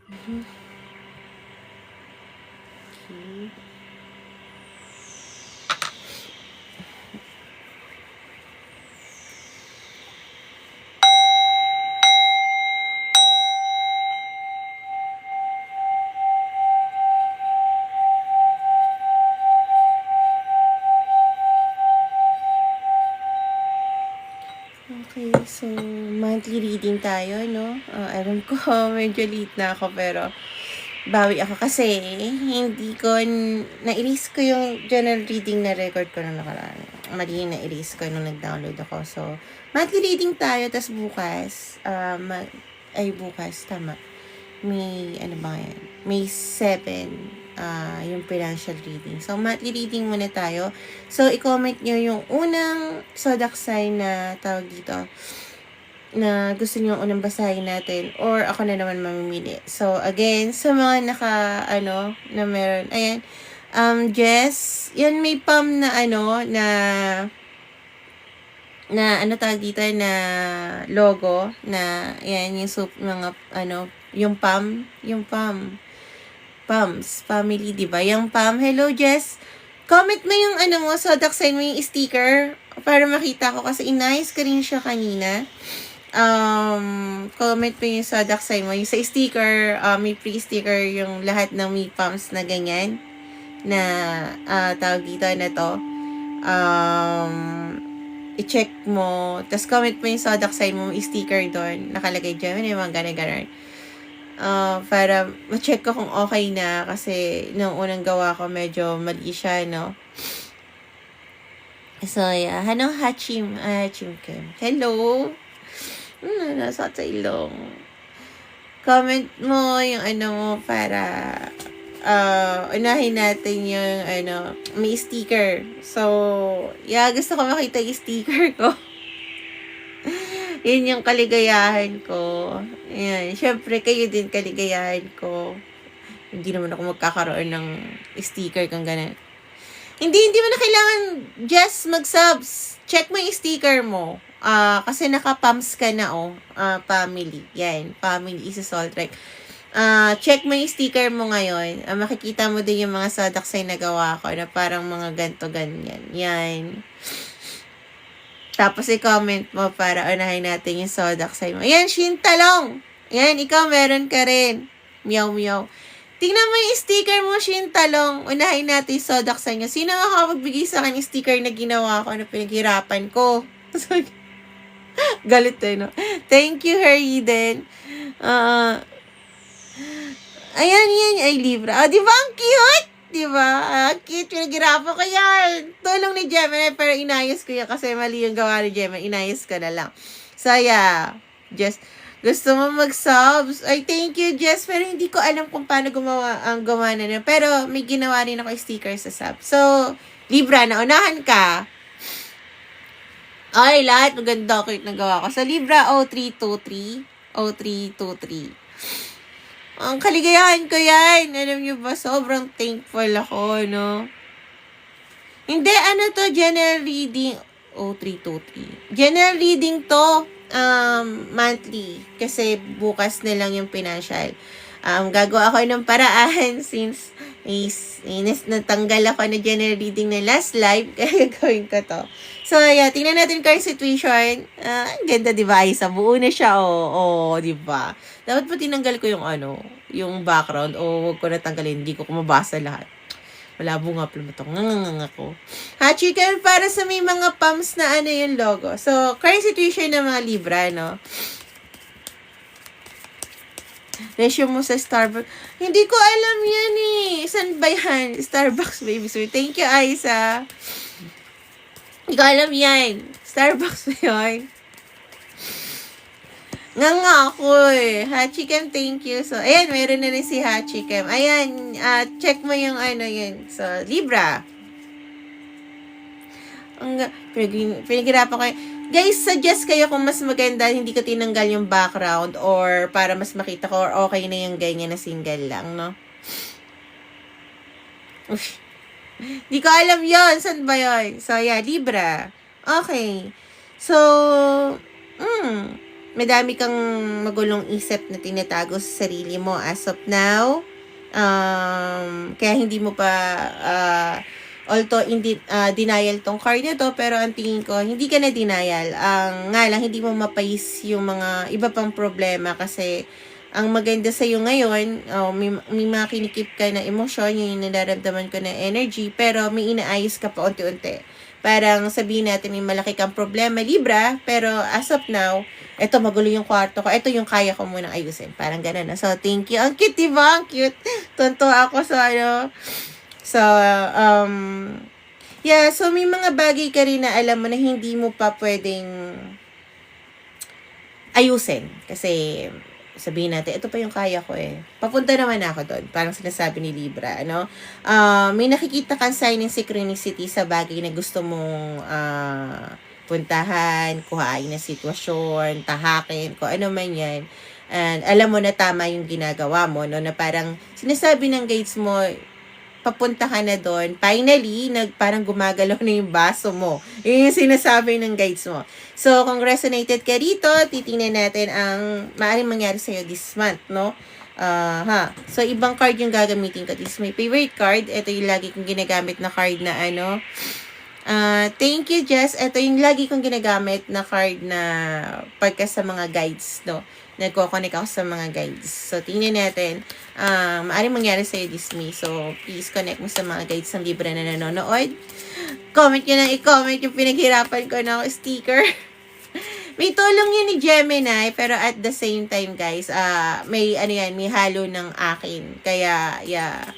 Mhm. Okay. Okay, so monthly reading tayo, no? Alam ko, medyo late na ako, pero bawi ako kasi na-erase ko yung journal reading na record ko nung nakaraan. Mali yung na-erase ko nung nag-download ako. So, monthly reading tayo, tas bukas, bukas, tama. May, ano ba yan? May 7, yung financial reading. So, monthly reading muna tayo. So, i-comment nyo yung unang zodiac sign na tawag dito na gusto niyo unang basahin natin or ako na naman mamimili. So, again, sa mga na meron, ayan, Jess, yan may pam na na tawag dito na logo na yan yung mga yung Pams family, di ba? Yung Pam, hello Jess. Comment mo yung mo, zodiac sign mo yung sticker para makita ko kasi inayos ka rin siya kanina. Comment mo yung zodiac sign mo. Yung sa sticker, may free sticker yung lahat ng may Pams na ganyan na tawag dito na to. I-check mo, tapos comment mo yung zodiac sign mo, yung sticker doon, nakalagay dyan, yung mga gano'n. Para ma-check ko kung okay na kasi nung unang gawa ko medyo mali siya, no? So, yeah. Hanong Hachim Kim. Hello! Nasa sa ilong. Comment mo yung mo para unahin natin yung may sticker. So, yeah, gusto ko makita yung sticker ko. Yun yung kaligayahan ko. Ayan. Siyempre, kayo din kaligayahan ko. Hindi naman ako magkakaroon ng sticker kung ganun. Hindi mo na kailangan just mag-subs. Check mo yung sticker mo. Kasi naka-pumps ka na, family. Yan. Family is a salt wreck. Check mo yung sticker mo ngayon. Makikita mo din yung mga zodiac sign na gawa ko na parang mga ganto ganyan. Yan. Tapos i-comment mo para unahin natin yung zodiac sign mo. Ayan, Shin Talong. Ayan, ikaw meron ka rin. Meow, meow. Tingnan mo yung sticker mo, Shin Talong. Unahin natin yung zodiac sign niya. Sino makapagbigay sa akin yung sticker na ginawa ko na pinaghirapan ko? Galit no? Thank you, Heriden. Ayan, ay Libra. Di ba ang cute? Diba? Cute, pinaghirapan ko yan. Tulong ni Gemini, pero inayos ko yan kasi mali yung gawa ni Gemini. Inayos ko na lang. So, yeah. Just, gusto mo mag-subs? Ay, thank you, Jess. Pero hindi ko alam kung paano gawa na nun. Pero may ginawa rin ako sticker sa sub. So, Libra, naunahan ka. Ay, lahat maganda cute na gawa ko. So, Libra 0323. Ang kaligayahan ko yan. Alam nyo ba, sobrang thankful ako, no? Hindi, to, general reading. 0323. General reading to, monthly. Kasi bukas na lang yung financial. Gagawa ako ng paraan since natanggal ako na general reading na last live. Kaya gagawin ko to. So, yeah, tingnan natin current situation. Ang ganda, di ba? Isa, buo na siya, di ba? Dapat pa tinanggal ko yung background o wag ko natanggalin. Hindi ko kumabasa lahat. Malabo nga pala ito. Ngangangang ako. Chicken, para sa may mga pumps na yung logo. So, current situation ng mga Libra, no? Ratio mo sa Starbucks. Hindi ko alam yan eh. Saan ba yan? Starbucks, baby. So, thank you, Aisa. Hindi ko alam yan. Starbucks ba yun? Nga ako eh. Hachikem, thank you. So, ayan, meron na rin si Hachikem. Ayan, check mo yung yun. So, Libra. Pinaghirapan ko. Guys, suggest kayo kung mas maganda, hindi ko tinanggal yung background or para mas makita ko or okay na yung ganyan na single lang, no? Hindi ko alam yon. Saan ba yun? So, yeah, Libra. Okay. So, madami kang magulong isip na tinatago sa sarili mo as of now. Kaya hindi mo pa, although denial tong card na to, pero ang tingin ko, hindi ka na denial. Nga lang, hindi mo mapais yung mga iba pang problema kasi ang maganda sa'yo ngayon, may mga kinikip ka na emosyon, yun yung nararamdaman ko na energy, pero may inaayos ka pa unti-unti. Parang sabihin natin may malaki kang problema, Libra, pero as of now, eto magulo yung kwarto ko, eto yung kaya ko munang ayusin. Parang ganun na. So, thank you. Ang cute, diba? Ang cute. Tunto ako sa So, yeah, so may mga bagay ka rin na alam mo na hindi mo pa pwedeng ayusin. Kasi, sabihin natin, ito pa yung kaya ko eh. Papunta naman ako doon. Parang sinasabi ni Libra, ano? May nakikita kang sign ng synchronicity sa bagay na gusto mong puntahan, kuhain na sitwasyon, tahakin, kung ano man yan. And alam mo na tama yung ginagawa mo, no? Na parang sinasabi ng guides mo, papunta ka na doon. Finally, parang gumagalaw na yung baso mo. Yun yung sinasabi ng guides mo. So, kung resonated ka rito, titingnan natin ang maaaring mangyari sa'yo this month, no? So, ibang card yung gagamitin ko. This is my favorite card. Ito yung lagi kong ginagamit na card na thank you, Jess. Ito yung lagi kong ginagamit na card na pagka sa mga guides, no? Nagko-connect ako sa mga guides. So, tingnan natin. Maaaring mangyari sa'yo this May. So, please connect mo sa mga guides ng Libra na nanonood. Comment nyo na i-comment yung pinaghirapan ko na sticker. May tulong yun ni Gemini, pero at the same time, guys, may halo ng akin. Kaya, yeah.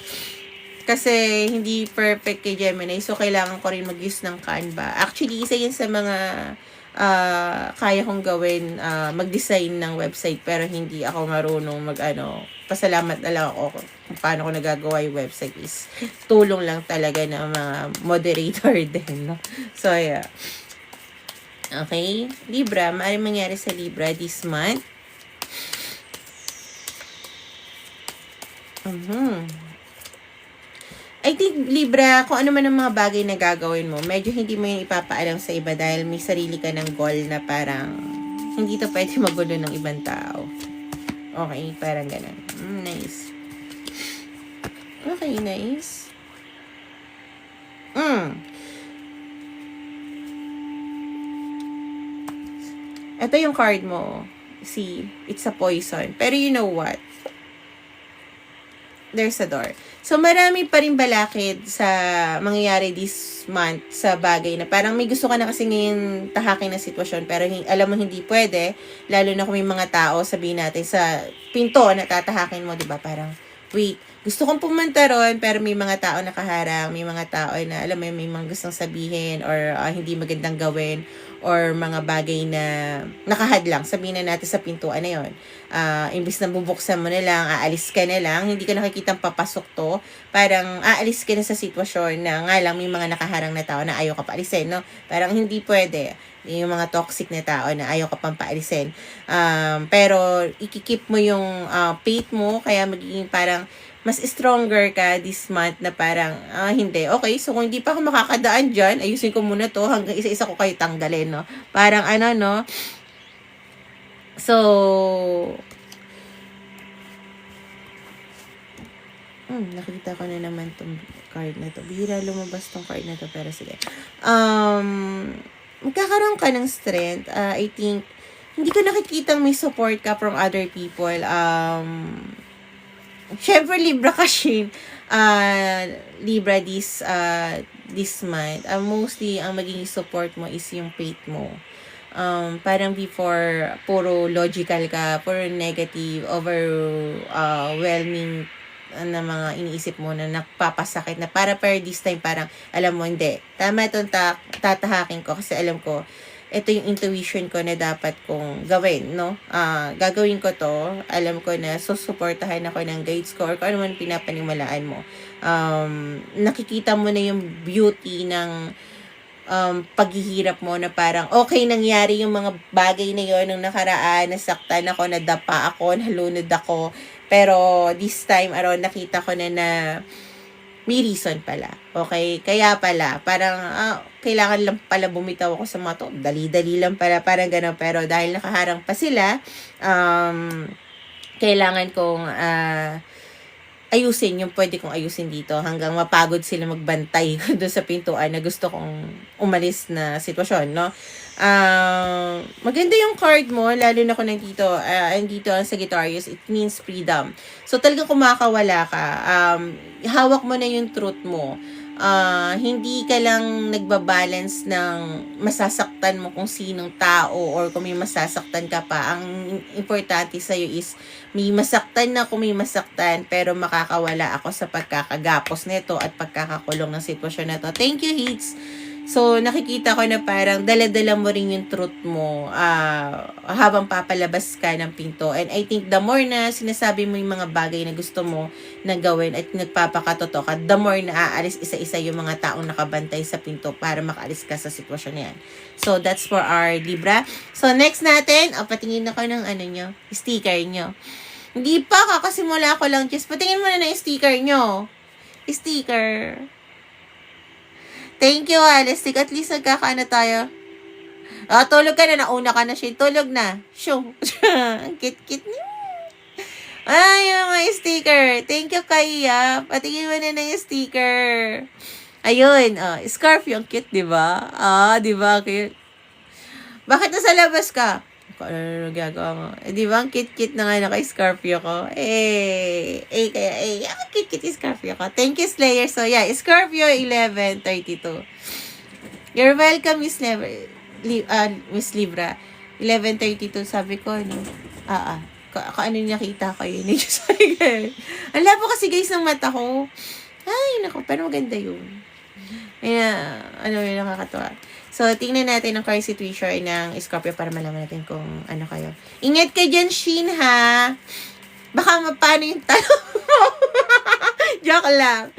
Kasi hindi perfect kay Gemini, so kailangan ko rin mag-use ng Canva. Actually, isa yun sa mga kaya kong gawin, mag-design ng website, pero hindi ako marunong pasalamat na lang ako kung paano ko nagagawa yung website is tulong lang talaga ng mga moderator din, no? So, yeah. Okay? Libra, maaaring mangyari sa Libra this month. I think, Libra, kung ano man ang mga bagay na gagawin mo, medyo hindi mo yung ipapaalam sa iba dahil may sarili ka ng goal na parang hindi to pwede magulo ng ibang tao. Okay, parang ganun. Nice. Okay, nice. Ito yung card mo. See, it's a poison. Pero you know what? There's a door. So, marami pa rin balakid sa mangyayari this month sa bagay na parang may gusto ka na kasi ngayon tahakin na sitwasyon pero alam mo hindi pwede, lalo na kung may mga tao, sabihin natin sa pinto na tatahakin mo, diba? Parang, wait, gusto kong pumunta ron pero may mga tao nakaharang, may mga tao na alam mo may mga gustong sabihin or hindi magandang gawin or mga bagay na nakahadlang, sabihin na natin sa pintuan na yun. Imbis na bubuksan mo na lang, aalis ka na lang, hindi ka nakikitang papasok to, parang aalis ka na sa sitwasyon na nga lang may mga nakaharang na tao na ayaw ka paalisin, no? Parang hindi pwede. Yung mga toxic na tao na ayaw ka pang paalisin. Pero ikikip mo yung faith mo, kaya magiging parang mas stronger ka this month na parang, hindi. Okay, so kung hindi pa ako makakadaan dyan, ayusin ko muna to hanggang isa-isa ko kayo tanggalin, no? Parang no? So, nakita ko na naman tong card na to. Bihira lumabas tong card na to, pero sige. Magkakaroon ka ng strength. I think, hindi ko nakikitang may support ka from other people. Syempre, Libra kasi, Libra this month. Mostly, ang magiging support mo is yung faith mo. Parang before, puro logical ka, puro negative, overwhelming na mga iniisip mo na nakpapasakit na para this time parang alam mo hindi. Tama itong tatahakin ko kasi alam ko ito yung intuition ko na dapat kong gawin, no? Gagawin ko to. Alam ko na susuportahan ako ng guides ko or kung ano man pinapaniwalaan mo. Nakikita mo na yung beauty ng paghihirap mo na parang okay nangyari yung mga bagay na yon nung nakaraan, nasaktan ako, nadapa ako, nalunod ako. Pero this time around nakita ko na may reason pala. Okay? Kaya pala, parang kailangan lang pala bumitaw ako sa mga to. Dali-dali lang pala, parang gano'n. Pero dahil nakaharang pa sila, kailangan kong ayusin yung pwede kong ayusin dito hanggang mapagod sila magbantay doon sa pintuan na gusto kong umalis na sitwasyon, no? Maganda yung card mo, lalo na kung nandito ang Sagittarius, it means freedom. So, talagang kumakawala ka. Hawak mo na yung truth mo. Hindi ka lang nagbabalance ng masasaktan mo kung sinong tao or kung may masasaktan ka pa. Ang importante sa'yo is may masaktan na kung may masaktan pero makakawala ako sa pagkakagapos nito at pagkakakulong ng sitwasyon na to. Thank you, Hits. So, nakikita ko na parang dala-dala mo rin yung truth mo habang papalabas ka ng pinto. And I think the more na sinasabi mo yung mga bagay na gusto mo na gawin at nagpapakatotoo ka, the more na aalis isa-isa yung mga taong nakabantay sa pinto para makaalis ka sa sitwasyon na yan. So, that's for our Libra. So, next natin, patingin ako ng sticker nyo. Hindi pa, kakasimula ko lang. Just patingin mo na ng sticker nyo. Sticker. Thank you, Alistic. At least nagkakaano tayo. Tulog ka na. Nauna ka na siya. Tulog na. Shoo. Ang kit-kit niya. Yung mga sticker. Thank you, Kaya. Patingin mo na ng sticker. Ayun. Scarf yung cute, diba? Diba? Cute. Bakit nasa labas ka? Ano gagawa mo? Diba? Ang kit-kit na nga naka-Scorpio ko. Kaya, ang kit-kit Scorpio ko. Thank you, Slayer. So, yeah, Scorpio 1132. You're welcome, Miss Libra. 1132, sabi ko, ano? Ano niya kita ko yun. Ang labo kasi guys ng mata ko. Ay, naku, pero maganda yun. Yun nakakatawa. So, tingnan natin ang current situation ng Scorpio para malaman natin kung ano kayo. Ingat ka dyan, Shin, ha? Baka mapano yung tanong mo. Joke lang.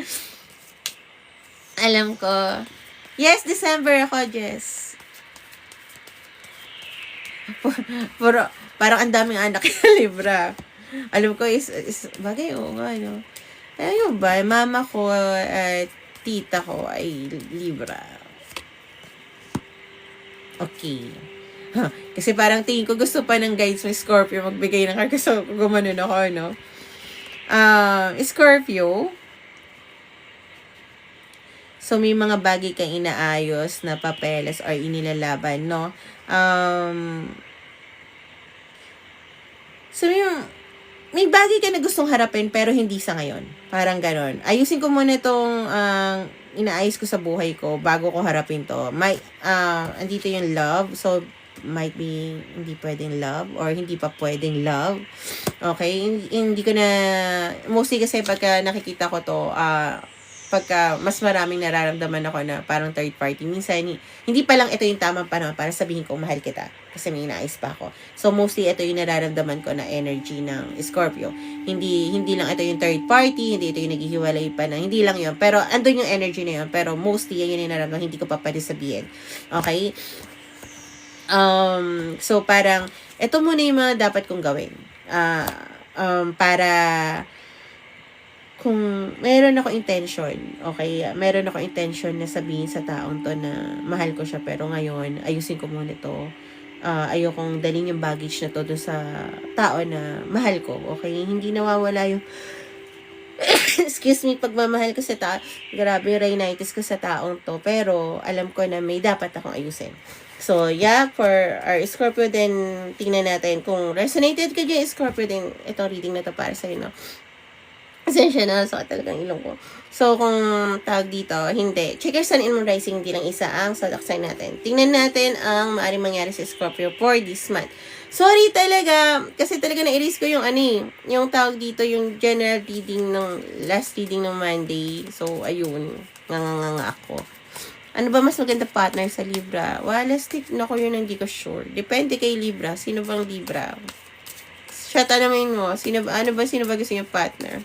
Alam ko. Yes, December ako, Jess. Parang ang daming anak yung Libra. Alam ko is bagay, nga, no? Ayun ba, mama ko at tita ko ay Libra. Okay. Kasi parang tingin ko gusto pa ng guides may Scorpio magbigay ng card. So, gumanon ako, no? Scorpio. So, may mga bagay kang inaayos na papeles or inilalaban, no? So, may bagay ka na gustong harapin pero hindi sa ngayon. Parang ganon. Ayusin ko muna itong inaayos ko sa buhay ko bago ko harapin to. Andito yung love. So, might be hindi pwedeng love or hindi pa pwedeng love. Okay? Hindi ko na, mostly kasi pagka nakikita ko to, pagka mas maraming nararamdaman ako na parang third party. Minsan, hindi pa lang ito yung tamang panahon para sabihin ko mahal kita. Kasi may inaayos pa ako. So, mostly ito yung nararamdaman ko na energy ng Scorpio. Hindi lang ito yung third party, hindi ito yung naghihiwalay pa na, hindi lang yun. Pero, andun yung energy na yun. Pero, mostly, yan yung nararamdaman, hindi ko pa pwede sabihin. Okay? So, parang, ito muna yung mga dapat kong gawin. Para, kung meron ako intention, okay, meron ako intention na sabihin sa taong to na mahal ko siya, pero ngayon, ayusin ko muna to. Ayokong dalhin yung baggage na to doon sa tao na mahal ko, okay? Hindi nawawala yung excuse me, pagmamahal ko sa tao. Grabe, rhinitis ko sa taong to, pero alam ko na may dapat akong ayusin. So, yeah, for our Scorpio din, tingnan natin kung resonated ka dyan, Scorpio din, itong reading na to para sa'yo, no? Pasensya na, sakit talagang ilong ko. So, kung tawag dito, hindi. Check your sun and moon rising, hindi lang isa ang zodiac sign natin. Tingnan natin ang maaaring mangyari sa Scorpio for this month. Sorry talaga, kasi talaga na-erase ko yung yung tawag dito, yung general reading ng last reading ng Monday. So, ayun, nga ako. Ano ba mas maganda partner sa Libra? Last ko yun, hindi ko sure. Depende kay Libra. Sino bang Libra? Siya, tanongin mo. Sino ba gusto yung partner?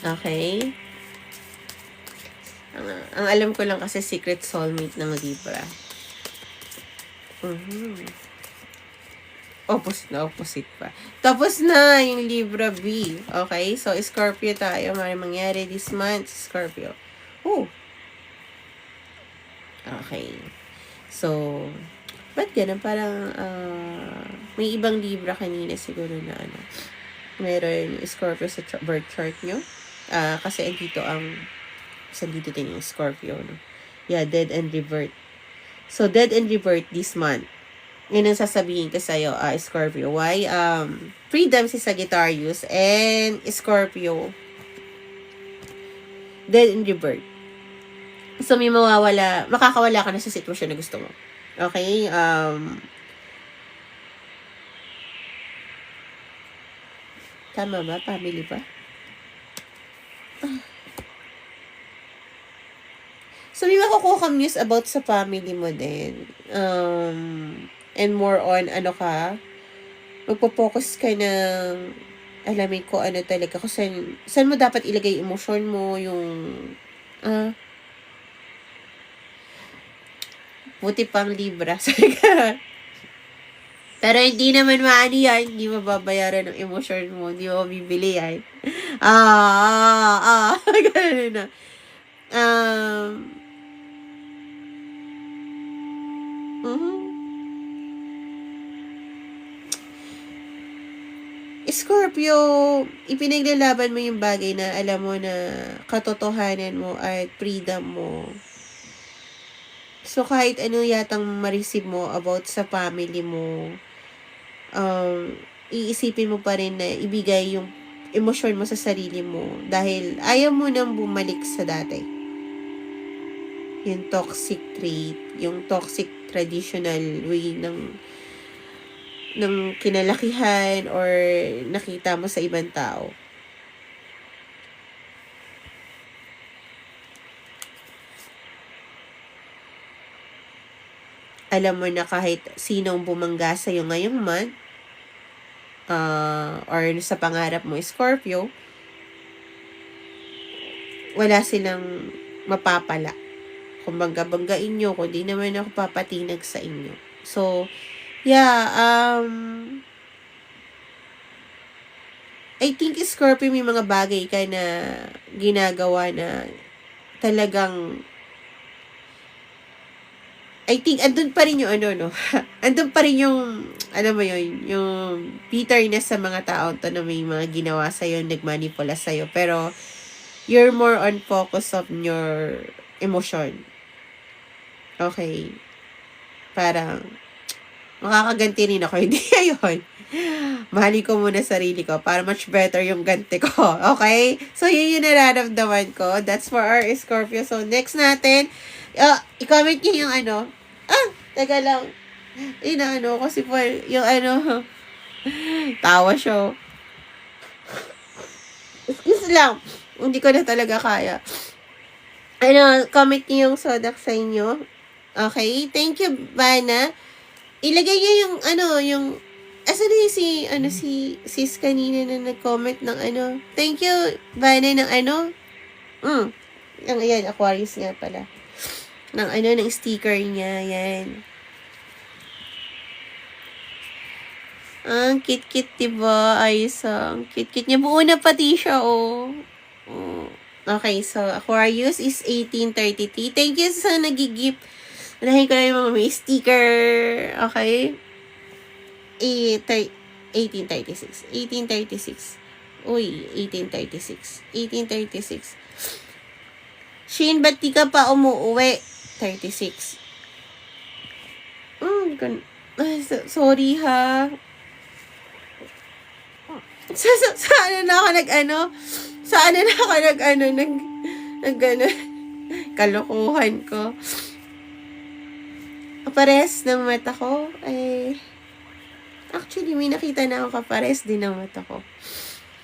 Okay. Ang alam ko lang kasi secret soulmate ng Libra. opposite pa. Tapos na yung Libra B. Okay? So, Scorpio tayo. May mangyari this month, Scorpio. Oh. Okay. So, ba't ganun? Parang, may ibang Libra kanina siguro na meron Scorpio sa birth chart nyo. Kasi dito dito din yung Scorpio, no? Yeah, dead and revert. So, dead and revert this month. Yun ang sasabihin ko sa'yo, Scorpio. Why? Freedom si Sagittarius and Scorpio. Dead and revert. So, may makakawala ka na sa sitwasyon na gusto mo. Okay? Tama ba? Family ba? So, may makukuha kang news about sa family mo din. And more on, magpo-focus ka ng, alamin ko ano talaga, kung saan mo dapat ilagay emotion mo, yung, buti pang Libra. Pero hindi naman maano yan, hindi mababayaran ng emotion mo, hindi mo bibili yan. Ganun na. Scorpio, ipinaglalaban mo yung bagay na alam mo na katotohanan mo at freedom mo. So, kahit ano yatang ma-receive mo about sa family mo, iisipin mo pa rin na ibigay yung emosyon mo sa sarili mo dahil ayaw mo nang bumalik sa dati. Yung toxic trait, yung toxic traditional way ng kinalakihan or nakita mo sa ibang tao. Alam mo na kahit sinong bumangga sa'yo ngayong month, or sa pangarap mo, Scorpio, wala silang mapapala. Kung bangga-banggain nyo, kung di naman ako papatinag sa inyo. So, yeah, I think Scorpio may mga bagay ka na ginagawa na talagang I think andun pa rin yung andun pa rin yung alam mo yun, yung bitterness sa mga tao to na may mga ginawa sa'yo, nagmanipula sa'yo. Pero, you're more on focus of your emotion. Okay. Parang, makakaganti rin ako. Hindi ayun. Mahalin ko muna sarili ko para much better yung ganti ko. Okay? So, yun yung nararamdaman ko. That's for our Scorpio. So, next natin, i-comment nyo yung teka lang. Kasi po, yung tawa show. Excuse lang. Hindi ko na talaga kaya. Comment nyo yung sodak sa inyo. Okay? Thank you, Bana. Ilagay nyo yung asan na yung si sis kanina na nag-comment ng Thank you, Bana, ng Yung, ayan, Aquarius nga pala. Ng sticker niya, yan. Ang kit-kit, diba? Ayos, ang kit-kit niya. Buo na pati siya, oh. Okay, so, Aquarius is 1833. Thank you sa nagigip. Unahin ko na yung mga may sticker. Okay? 1836. 1836. Uy, 1836. 1836. Shin, ba't di ka pa umuwi? 36. Sorry, ha. Saan na ako kalokohan ko. Kapares ng mata ko, actually, may nakita na ako kapares din ng mata ko.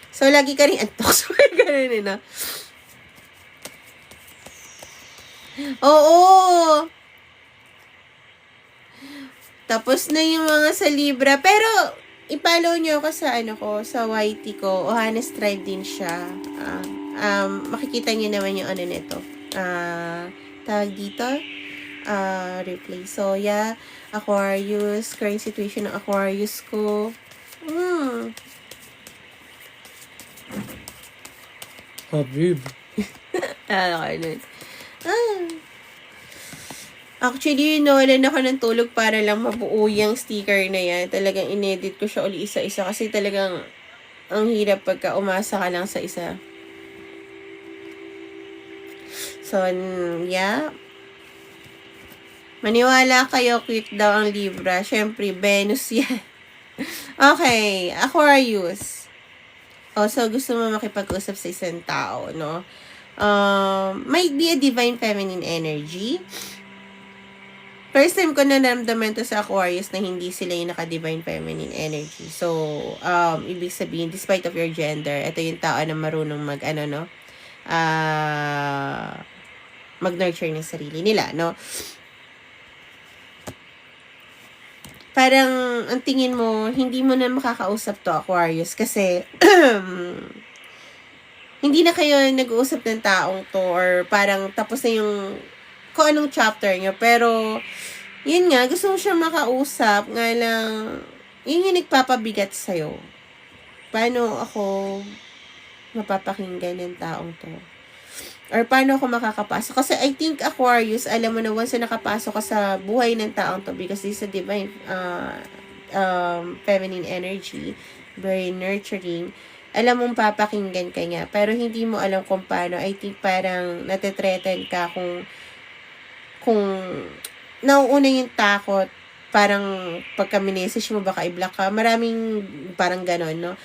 So, lagi ka rin antok. So, ganun na. Oo! Tapos na yung mga sa Libra. Pero, i-follow nyo ako sa YT ko. Honest Tribe din siya. Makikita nyo naman yung nito. Tawag dito. Replay. So, yeah. Aquarius, current situation ng Aquarius ko. Habib. Okay nun. Actually, nawalan ako ng tulog para lang mabuo yung sticker na yan. Talagang inedit ko siya uli isa-isa kasi talagang ang hirap pagka umasa ka lang sa isa. So, yeah. Maniwala kayo, cute daw ang Libra. Siyempre, Venus yan. Okay, Aquarius. So gusto mo makipag-usap sa isang tao, no? Might be a divine feminine energy. First time ko na naramdaman to sa Aquarius na hindi sila yung naka-divine feminine energy. So, ibig sabihin, despite of your gender, ito yung tao na marunong mag-nurture ng sarili nila, no? Parang, ang tingin mo, hindi mo na makakausap to, Aquarius, kasi, hindi na kayo nag-uusap ng taong to, or parang tapos na yung, kung anong chapter nyo, pero, yun nga, gusto mo siya makausap, nga lang, yun yung nagpapabigat sa'yo. Paano ako mapapakinggan ng taong to? Or paano ako makakapasok? Kasi I think Aquarius, alam mo na once na nakapasok ka sa buhay ng taong to, because this is a divine feminine energy, very nurturing, alam mong papakinggan ka niya, pero hindi mo alam kung paano. I think parang natitreaten ka kung nauuna yung takot, parang pagka minessage mo baka i-block ka, maraming parang ganon, no?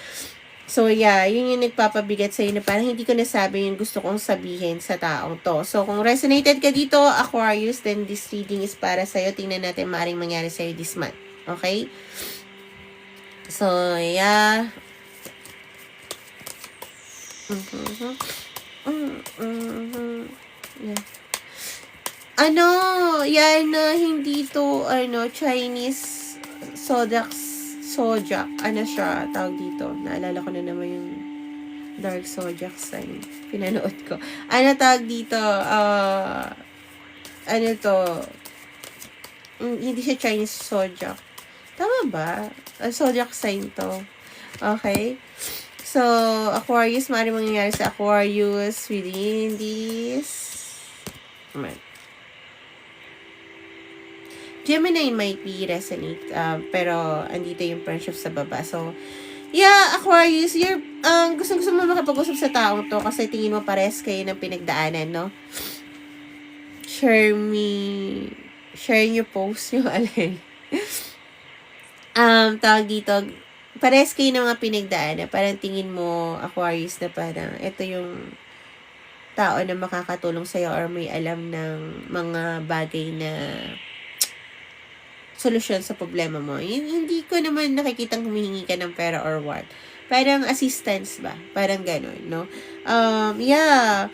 So, yeah, yun yung nagpapabigat sa'yo na parang hindi ko nasabi yung gusto kong sabihin sa taong to. So, kung resonated ka dito, Aquarius, then this reading is para sa'yo. Tingnan natin maaaring mangyari sa'yo this month. Okay? So, yeah. Yeah. Yan na hindi to, Chinese zodiac, siya, tawag dito. Naalala ko na naman yung dark zodiac sign. Pinanood ko. Tawag dito, hindi siya Chinese zodiac. Tama ba? Zodiac sign to. Okay? So, Aquarius, maaaring mangyayari sa Aquarius within this month. Gemini might be resonate, pero andito yung friendship sa baba. So, yeah, Aquarius, you're, gusto mo makipag-usap sa taong to kasi tingin mo pares kayo ng pinagdaanan, no? Share your post yung alin. Tawag dito, pares kayo ng mga pinagdaanan. Parang tingin mo, Aquarius, na parang ito yung tao na makakatulong sa'yo or may alam ng mga bagay na solusyon sa problema mo. Hindi ko naman nakikitang humihingi ka ng pera or what. Parang assistance ba? Parang gano'n, no? Yeah.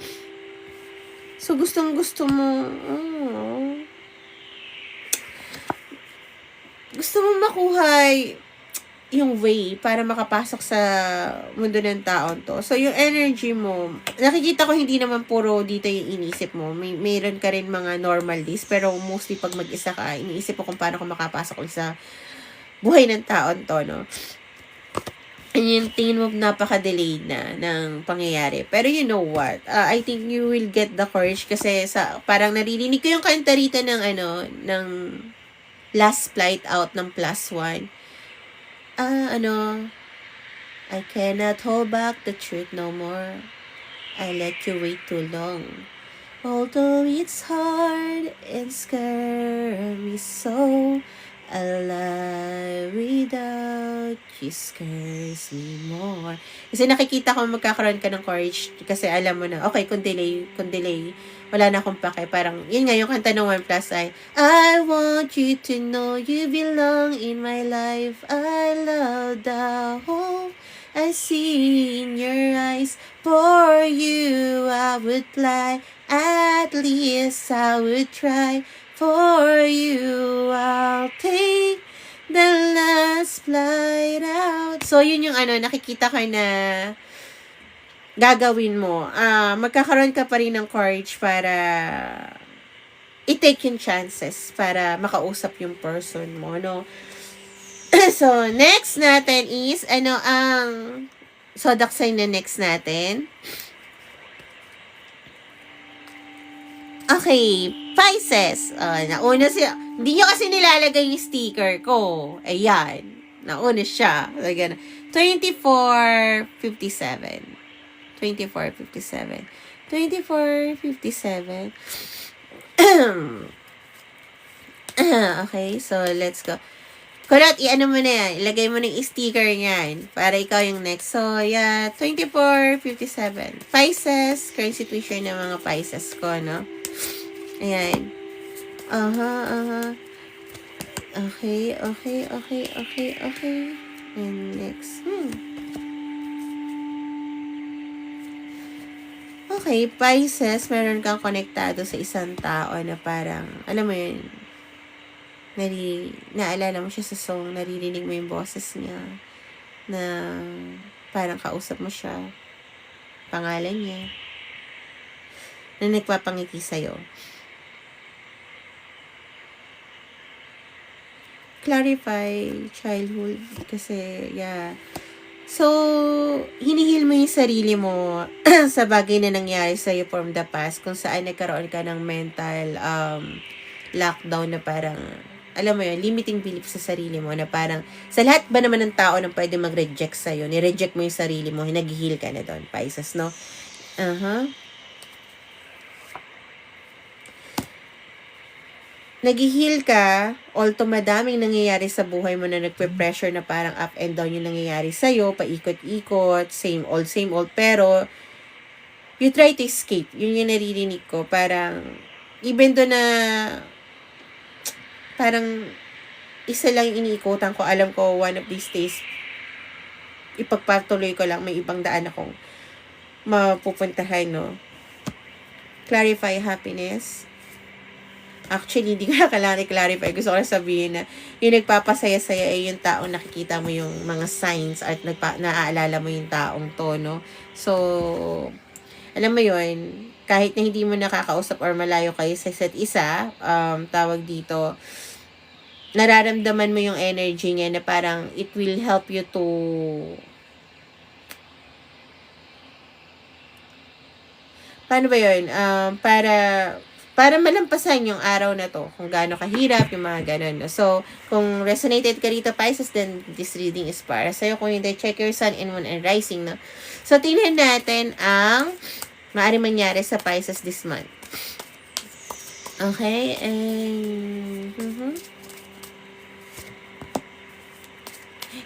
So, gusto mo, gusto mo makuha yung way para makapasok sa mundo ng taon to. So, yung energy mo, nakikita ko hindi naman puro dito yung inisip mo. Mayroon ka rin mga normal days, pero mostly pag mag-isa ka, iniisip ko kung paano ka makapasok sa buhay ng taon to, no? And yung tingin mo napaka-delayed na ng pangyayari. Pero you know what? I think you will get the courage kasi parang naririnig ko yung kanta rito ng last flight out ng +1. I cannot hold back the truth no more. I let you wait too long. Although it's hard and scares me so, alive without you scares me more. Kasi nakikita ko magkakaroon ka ng courage kasi alam mo na, okay, kung delay, wala na akong pake. Parang, yun nga, yung kanta ng 1+ ay, I want you to know you belong in my life. I love the hope I see in your eyes. For you, I would fly. At least I would try. For you, I'll take the last flight out. So, yun yung nakikita ko na gagawin mo. Magkakaroon ka pa rin ng courage para i-take yung chances para makausap yung person mo, no? So, next natin is, ano ang zodiac sign na next natin? Okay, Pisces. Nauna siya. Hindi nyo kasi nilalagay yung sticker ko. Ayan. Nauna siya. 24:57. 24:57. 24:57. Okay, so let's go. Kulot, i-ano mo na yan. Ilagay mo na yung sticker niyan. Para ikaw yung next. So, yeah. 24:57. Pisces. Current situation ng mga Pisces ko, no? Ayan. Okay. And next. Okay, Pisces, meron kang konektado sa isang tao na parang, alam mo yun, naalala mo siya sa song, naririnig mo yung boses niya, na parang kausap mo siya, pangalan niya, na nagpapangiti sa'yo. Clarify childhood kasi, yeah. So, hinihil mo yung sarili mo sa bagay na nangyari sa'yo from the past kung saan nagkaroon ka ng mental lockdown na parang, alam mo yun, limiting belief sa sarili mo na parang, sa lahat ba naman ng tao na pwede mag-reject sa'yo, ni-reject mo yung sarili mo, nag-heal ka na doon, Pisces, no? Nag-heal ka, although madaming nangyayari sa buhay mo na nagpe-pressure na parang up and down yung nangyayari sa'yo, paikot-ikot, same old, pero you try to escape. Yun yung naririnig ko. Parang, even do na, parang, isa lang iniikutan ko, alam ko, one of these days, ipagpatuloy ko lang, may ibang daan akong mapupuntahan, no? Clarify happiness. Actually, hindi ko na kailangan i-clarify. Gusto ko lang sabihin na yung nagpapasaya-saya ay yung taong nakikita mo yung mga signs at naaalala mo yung taong to, no? So, alam mo yun, kahit na hindi mo nakakausap or malayo kayo sa isa't isa, tawag dito, nararamdaman mo yung energy niya na parang it will help you to paano ba yun? Para malampasan yung araw na to, kung gaano kahirap, yung mga ganun. No? So, kung resonated ka rito, Pisces, then this reading is para sa'yo. Kung hindi, check your sun and moon and rising. No? So, tingnan natin ang maaari mangyari sa Pisces this month. Okay, and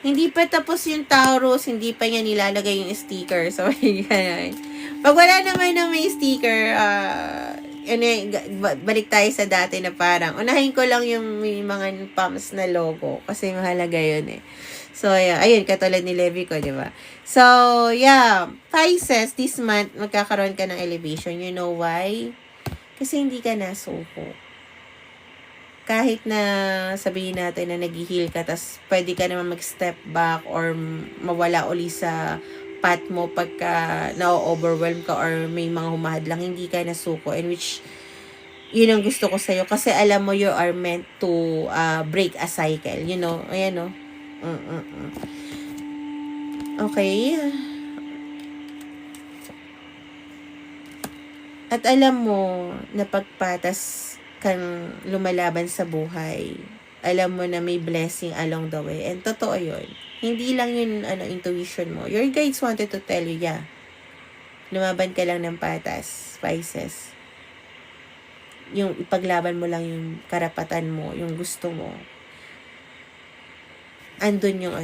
hindi pa tapos yung Taurus, hindi pa niya nilalagay yung sticker. So, ganyan. Pag wala naman na may sticker, balik tayo sa dati na parang, unahin ko lang yung may mga pumps na logo kasi mahalaga yun eh. So, yeah, ayun, katulad ni Levi ko, di ba? So, yeah, Pisces, this month, magkakaroon ka ng elevation. You know why? Kasi hindi ka nasuko. Kahit na sabihin natin na nag-heal ka, tas pwede ka naman mag-step back or mawala uli sa path mo pagka na-overwhelm ka or may mga humahadlang, hindi ka nasuko, in which yun ang gusto ko sa'yo kasi alam mo you are meant to break a cycle, you know, ayan no. Okay, at alam mo na pagpatas kang lumalaban sa buhay, alam mo na may blessing along the way, and totoo yun. Hindi lang yun, intuition mo. Your guides wanted to tell you, yeah, lumaban ka lang ng patas, Pisces. Yung ipaglaban mo lang yung karapatan mo, yung gusto mo. Andun yung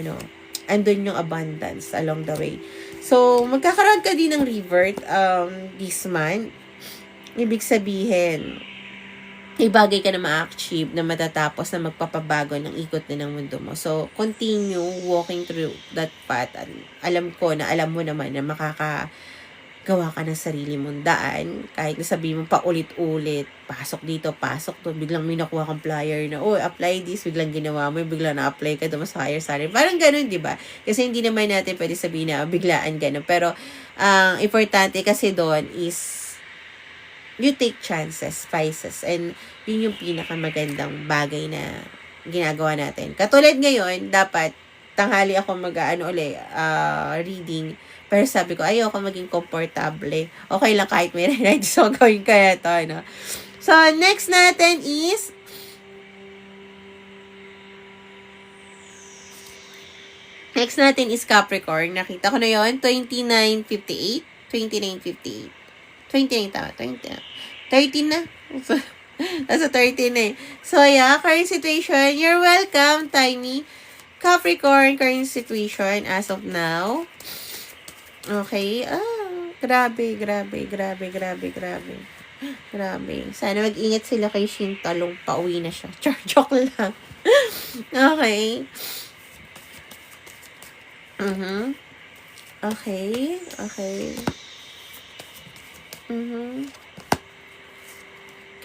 andun yung abundance along the way. So, magkakaroon ka din ng revert this month. Ibig sabihin, may bagay ka na ma-achieve na matatapos na magpapabago ng ikot na ng mundo mo. So, continue walking through that path. Alam ko na alam mo naman na makakagawa ka ng sarili mong daan. Kahit nasabihin mo pa ulit-ulit, pasok dito, pasok to, biglang may nakuha kang flyer na, apply this, biglang ginawa mo, biglang na-apply ka to, mas higher salary. Parang ganun, di ba? Kasi hindi naman natin pwede sabihin na biglaan ganun. Pero, importante kasi doon is you take chances, Pisces. And yun yung pinakamagandang bagay na ginagawa natin. Katulad ngayon, dapat tanghali ako reading. Pero sabi ko, ayoko maging komportable. Okay lang kahit may ride. So, gawin ko na to, no? So, next natin is Capricorn. Nakita ko na yon 29:58. 29:58. 29 tama. 13 na. Nasa 13 na eh. So, yeah, current situation. You're welcome, Tiny. Capricorn, current situation as of now. Okay. Grabe. Sana mag-ingat sila kay Shintalong. Pauwi na siya. Joke lang. Okay. Okay.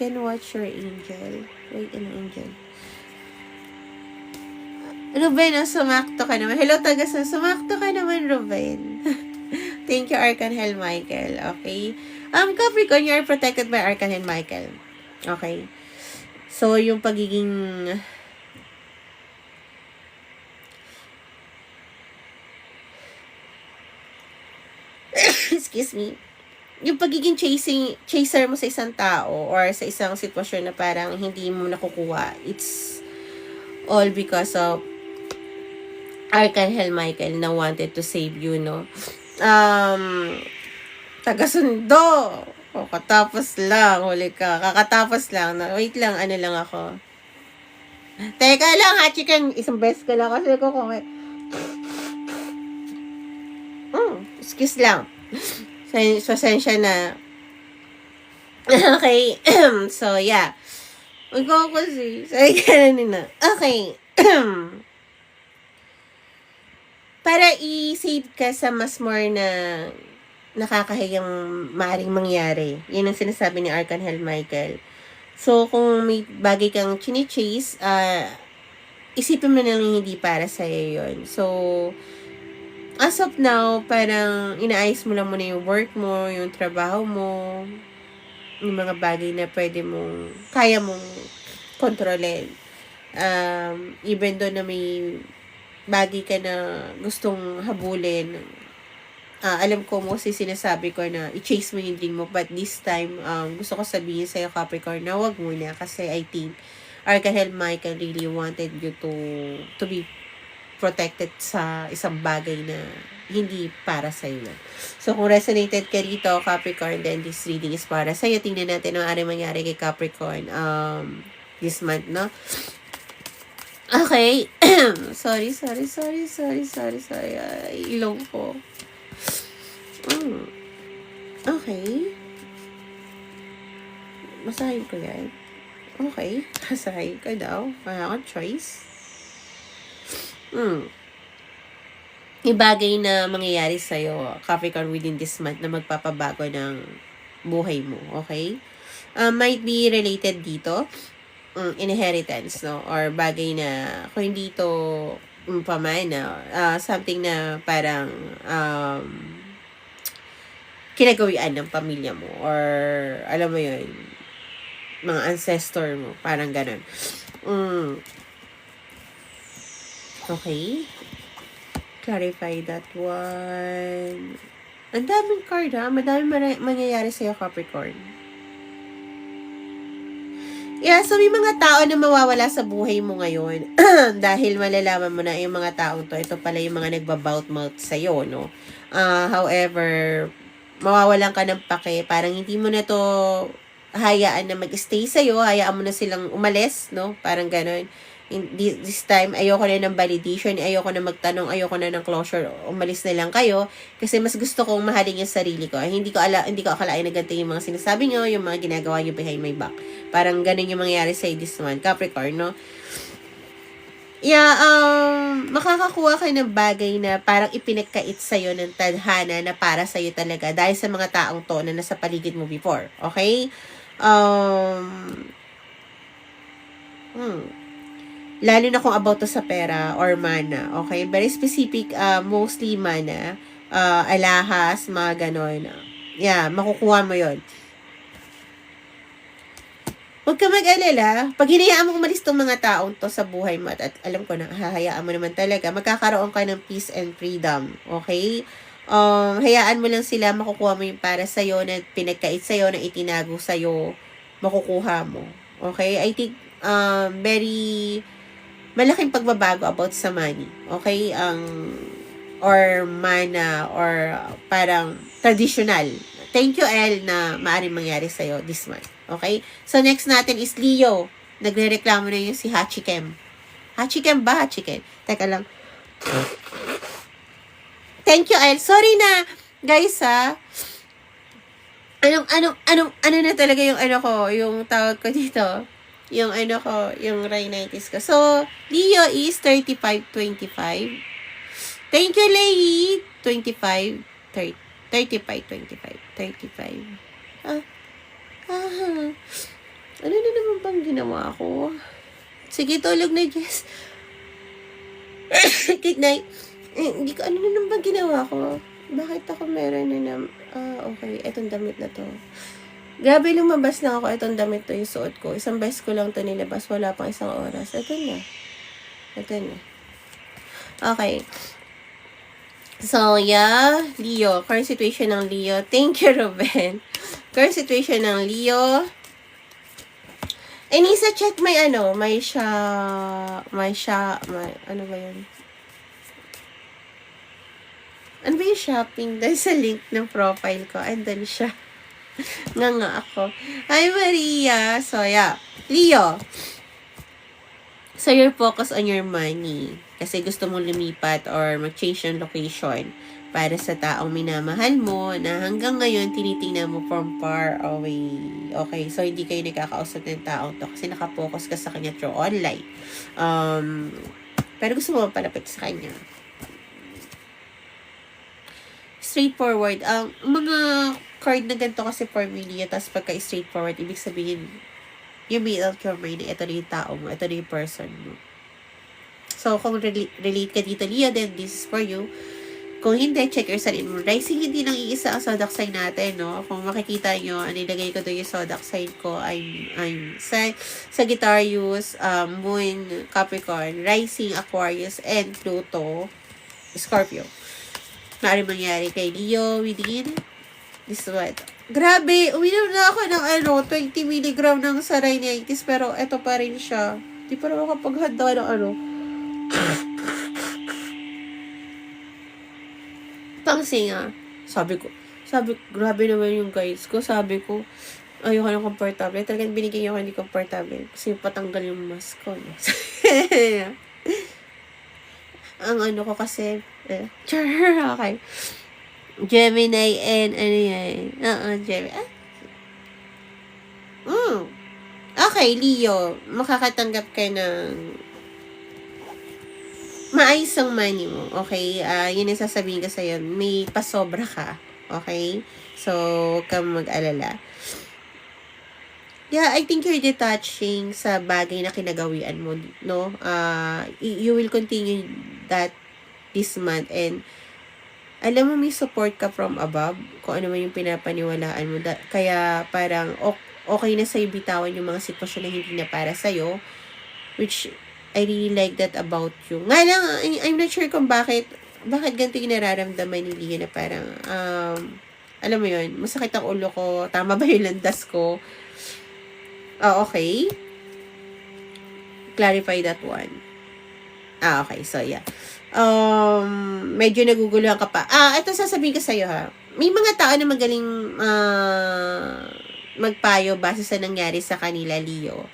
Can watch your angel. Wait, anong angel? Ruben, sumakto ka naman. Hello, sumakto ka naman, Ruben. Thank you, Archangel Michael. Okay. Capricorn, you are protected by Archangel Michael. Okay. So, yung pagiging excuse me, yung pagiging chaser mo sa isang tao or sa isang sitwasyon na parang hindi mo nakukuha, it's all because of Archangel Michael na wanted to save you, no? Taga-sundo. Kakatapos lang. Huli ka. Kakatapos lang. Wait lang, ano lang ako. Teka lang, ha, chicken. Isang beses ka lang kasi ko kung excuse lang. Pasensya na. Okay. So, yeah. Ikaw kasi. Sorry ka na. Okay. Para i-save ka sa mas more na nakakahiyang maaaring mangyari. Yan ang sinasabi ni Archangel Michael. So, kung may bagay kang chine-chase, isipin mo na lang hindi para sa'yo yun. So, as of now, parang inaayos mo lang muna yung work mo, yung trabaho mo, yung mga bagay na kaya mong kontrolin. Even though na may bagay ka na gustong habulin, alam ko mostly sinasabi ko na i-chase mo yung dream mo, but this time, gusto ko sabihin sa'yo, Capricorn, na wag muna kasi I think Archangel Michael really wanted you to be protected sa isang bagay na hindi para sa'yo. So, kung resonated ka rito, Capricorn, then this reading is para sa'yo. Tingnan natin ang aring mangyari kay Capricorn this month, no? Okay. Sorry. Ilong ko. Okay. Basahin ko yan. Okay. Basahin ko daw. Wala akong choice. May bagay na mangyayari sa'yo, Capricorn, within this month na magpapabago ng buhay mo. Okay? Might be related dito. Inheritance, no? Or bagay na, kung hindi ito something na parang kinagawian ng pamilya mo. Or, alam mo yun, mga ancestor mo. Parang ganun. Okay. Clarify that one. Ang daming card, ha? Madaming mangyayari sa'yo, Capricorn. Yeah, so may mga tao na mawawala sa buhay mo ngayon dahil malalaman mo na yung mga taong to, ito pala yung mga nagbabout-mouth sa'yo, no? However, mawawalan ka ng pake, parang hindi mo na to hayaan na mag-stay sa'yo, hayaan mo na silang umalis, no? Parang ganon. This time, ayoko na ng validation, ayoko na magtanong, ayoko na ng closure, umalis na lang kayo, kasi mas gusto kong mahalin yung sarili ko. Hindi ko akalain na ganito yung mga sinasabi nyo, yung mga ginagawa nyo behind my back. Parang ganun yung mangyayari sa this one, Capricorn, no? Yeah, makakakuha kayo ng bagay na parang ipinagkait sa'yo ng tadhana na para sa'yo talaga dahil sa mga taong to na nasa paligid mo before. Okay? Lalo na kung about to sa pera or mana. Okay? Very specific, mostly mana, alahas, mga ganon. Yeah, makukuha mo yon. Huwag ka mag-alala. Pag hinayaan mo umalis tong mga taong to sa buhay mo, at alam ko na, hahayaan mo naman talaga, magkakaroon ka ng peace and freedom. Okay? Hayaan mo lang sila, makukuha mo yung para sa'yo, na pinagkait sa'yo, na itinago sa'yo, makukuha mo. Okay? I think, very malaking pagbabago about sa money. Okay? Or mana, or parang traditional. Thank you, El, na maaaring mangyari sa'yo this month. Okay? So, next natin is Leo. Nagre-reklamo na yung si Hachikem. Hachikem ba? Hachikem? Teka lang. Thank you, El. Sorry na, guys, ha. Ano na talaga yung ko, yung tawag ko dito. Yung yung rhinitis ko. So, Leo is 35-25. Thank you, Lei. 25, 30. 35. Ano na naman bang ginawa ko? Sige, tulog na, Jess. Good night. Hindi ko, ano na naman bang ginawa ko? Bakit ako meron na okay, etong damit na to. Grabe, lumabas na ako, etong damit to yung suot ko. Isang beses ko lang to nilabas, wala pang isang oras. Ito na. Okay. So, yeah, Leo. Current situation ng Leo. Thank you, Ruben. Current situation ng Leo. Nisa, check may ano ba yun? Ano ba yung shopping? Dahil sa link ng profile ko, andun siya. nga ako. Hi, Maria. So, yeah. Leo. So, you're focused on your money. Kasi gusto mong lumipat or mag-change ng location para sa taong minamahal mo na hanggang ngayon tinitingnan mo from far away. Okay, so hindi kayo nagkakausap ng taong to kasi nakapokus ka sa kanya through online. Pero gusto mo palapit sa kanya. Straightforward. Mga card na ganito kasi formula, tapos pagka straightforward, ibig sabihin, you made out your mind na ito na yung tao mo, ito na yung person mo. So, kung relate ka dito, Leo, then this is for you. Kung hindi, check your sun and moon rising. Hindi lang iisa ang zodiac sign natin, no? Kung makikita nyo, nilagay ko doon yung zodiac sign ko, I'm Sagittarius, Moon, Capricorn, Rising, Aquarius, and Pluto, Scorpio. Maaaring mangyari kay Leo within this what? Grabe, uminom na ako ng 20 mg ng Sarinitis, pero eto pa rin siya. Di pa rin ako kapaghanda ng Pangsinga. Sabi ko, grabe naman yung guides ko. Sabi ko, ayoko ng comfortable. Talagang binigyan ako hindi comfortable. Kasi patanggal yung mask ko. No? Ang ko kasi, okay. Gemini and Gemini. Okay, Leo. Makakatanggap ka ng maayos ang money mo, okay? Yun yung sasabihin ko sa'yo, may pasobra ka, okay? So, huwag kang mag-alala. Yeah, I think you're detaching sa bagay na kinagawian mo, no? You will continue that this month, and alam mo, may support ka from above, kung ano man yung pinapaniwalaan mo. Kaya, parang, okay na sa'yo bitawan yung mga sitwasyon na hindi na para sa'yo, which I really like that about you. Nga lang, I'm not sure kung bakit ganito yung nararamdaman ni Leo na parang, alam mo yun, masakit ang ulo ko, tama ba yung landas ko? Okay. Clarify that one. Okay, so yeah. Medyo naguguluhan ka pa. Ito sasabihin ko sa'yo ha. May mga tao na magaling magpayo base sa nangyari sa kanila, Leo.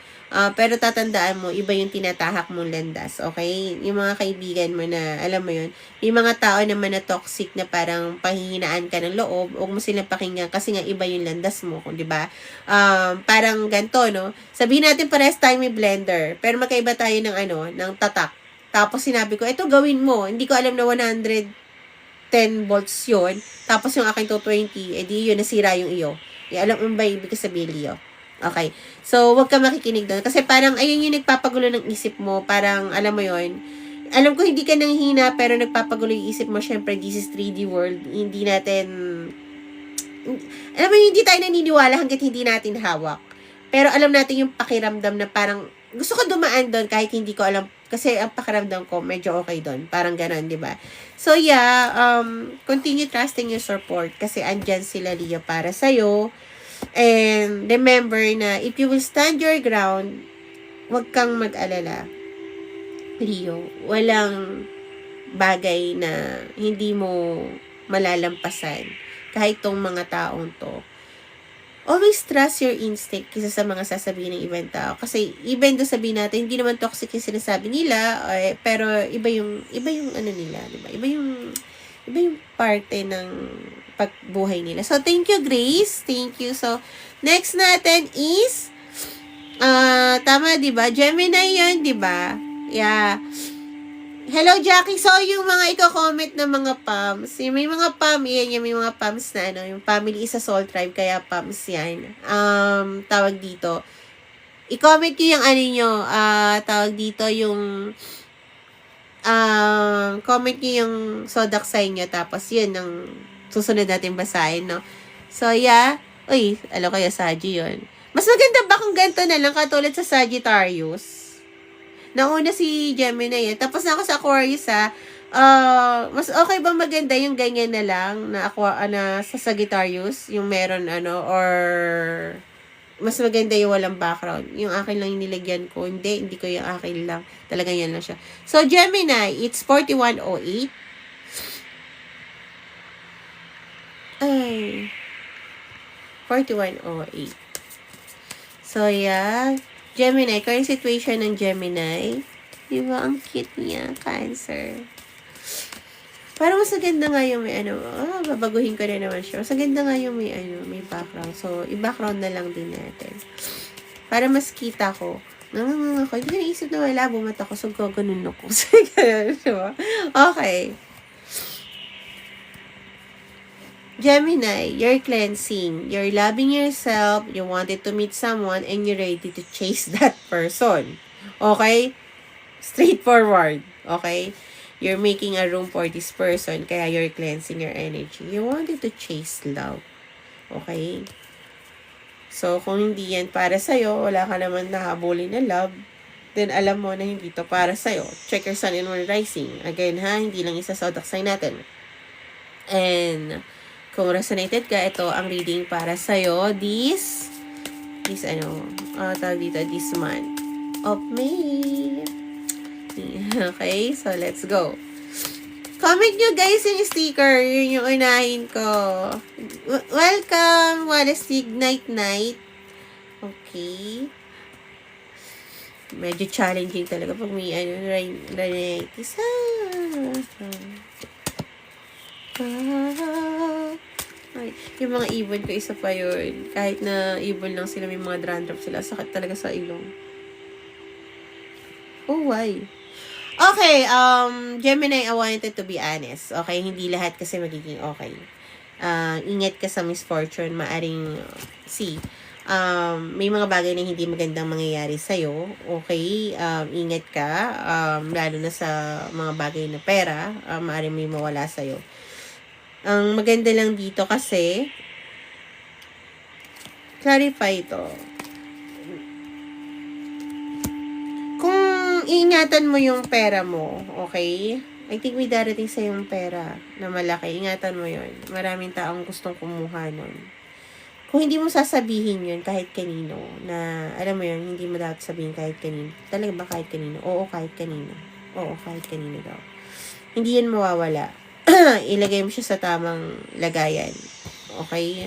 Pero tatandaan mo, iba yung tinatahak mong landas, okay? Yung mga kaibigan mo na, alam mo yun, yung mga tao naman na toxic na parang panghihinaan ka ng loob, huwag mo silang pakinggan kasi nga iba yung landas mo, di ba? Parang ganito, no? Sabihin natin parehas tayo may blender, pero magkaiba tayo ng tatak. Tapos sinabi ko, ito gawin mo. Hindi ko alam na 110 volts yun. Tapos yung aking 220, edi yun, nasira yung iyo. Alam mo ba ibig sabihin, Leo? Okay. So, huwag ka makikinig doon. Kasi parang, ayun yung nagpapagulo ng isip mo. Parang, alam mo yun. Alam ko, hindi ka nanghina, pero nagpapagulo yung isip mo. Syempre, this is 3D world. Hindi natin, alam mo, hindi tayo naniniwala hanggat hindi natin hawak. Pero alam natin yung pakiramdam na parang, gusto ko dumaan doon kahit hindi ko alam, kasi ang pakiramdam ko medyo okay doon. Parang gano'n, di ba? So yeah, continue trusting your support kasi andyan sila Leo para sa'yo. And remember na if you will stand your ground, huwag kang mag-alala, Leo. Walang bagay na hindi mo malalampasan kahit tong mga taong to. Always trust your instinct kaysa sa mga sasabihin ng ibang tao. Kasi even doon sabihin natin, hindi naman toxic yung sinasabi nila, pero iba yung ano nila, di ba? Iba yung parte ng pagbuhay nila. So, thank you, Grace. Thank you. So, next natin is, tama, di ba? Gemini yun, di ba? Yeah. Hello, Jackie. So, yung mga i-comment na mga PAMs, may mga PAM, may mga PAMs na, yung family is a soul tribe, kaya PAMs yan. Tawag dito. I-comment nyo yung ano nyo, tawag dito, yung, comment nyo yung zodiac sign nyo, tapos yun, ang susunod natin basahin, no? So, yeah. Uy, alam kaya Saggy yun. Mas maganda ba kung ganito na lang, katulad sa Sagittarius? Nauna si Gemini eh. Tapos na ako sa Aquarius mas okay ba maganda yung ganyan na lang na sa Sagittarius, yung meron or mas maganda yung walang background. Yung akin lang yung nilagyan ko. Hindi ko yung akin lang. Talaga yan lang siya. So, Gemini, it's 4108. Ay. 4108. So, yeah. Gemini, current situation ng Gemini. Di ba? Ang cute niya. Cancer. Parang mas maganda nga yung may babaguhin ko na naman siya. Mas maganda nga yung may background. So, i-background na lang din natin. Para mas kita ko. Ako. Hindi ko naisip na wala. Bumata ko. So, gaganon ako. Diba? Okay. Gemini, you're cleansing. You're loving yourself. You wanted to meet someone and you're ready to chase that person. Okay? Straightforward. Okay? You're making a room for this person kaya you're cleansing your energy. You wanted to chase love. Okay? So, kung hindi yan para sa'yo, wala ka naman nahabulin na love, then alam mo na hindi to para sa'yo. Check your sun and moon rising. Again, hindi lang isa sa zodiac sign natin. And kung resonated ka, ito ang reading para sa'yo this month of May. Okay, so let's go. Comment nyo guys yung sticker, yun yung unahin ko. Welcome, Wallace Night Night. Okay. Medyo challenging talaga pag may rhinitis. Ay, yung mga ibon ko, isa pa yun. Kahit na ibon lang sila, may mga dandruff sila. Sakit talaga sa ilong. Oh, why? Okay, Gemini, I wanted to be honest. Okay, hindi lahat kasi magiging okay. Ingat ka sa misfortune. Maaring, may mga bagay na hindi magandang mangyayari sa'yo. Okay, ingat ka. Lalo na sa mga bagay na pera. Maaring may mawala sa'yo. Ang maganda lang dito kasi, clarify ito. Kung iingatan mo yung pera mo, okay? I think may darating sa yung pera na malaki. Ingatan mo yun. Maraming taong gustong kumuha nun. Kung hindi mo sasabihin yun kahit kanino, na alam mo yun, hindi mo dapat sabihin kahit kanino. Talaga ba kahit kanino? Oo, kahit kanino. Oo, kahit kanino daw. Hindi yan mawawala. Ilagay mo siya sa tamang lagayan. Okay?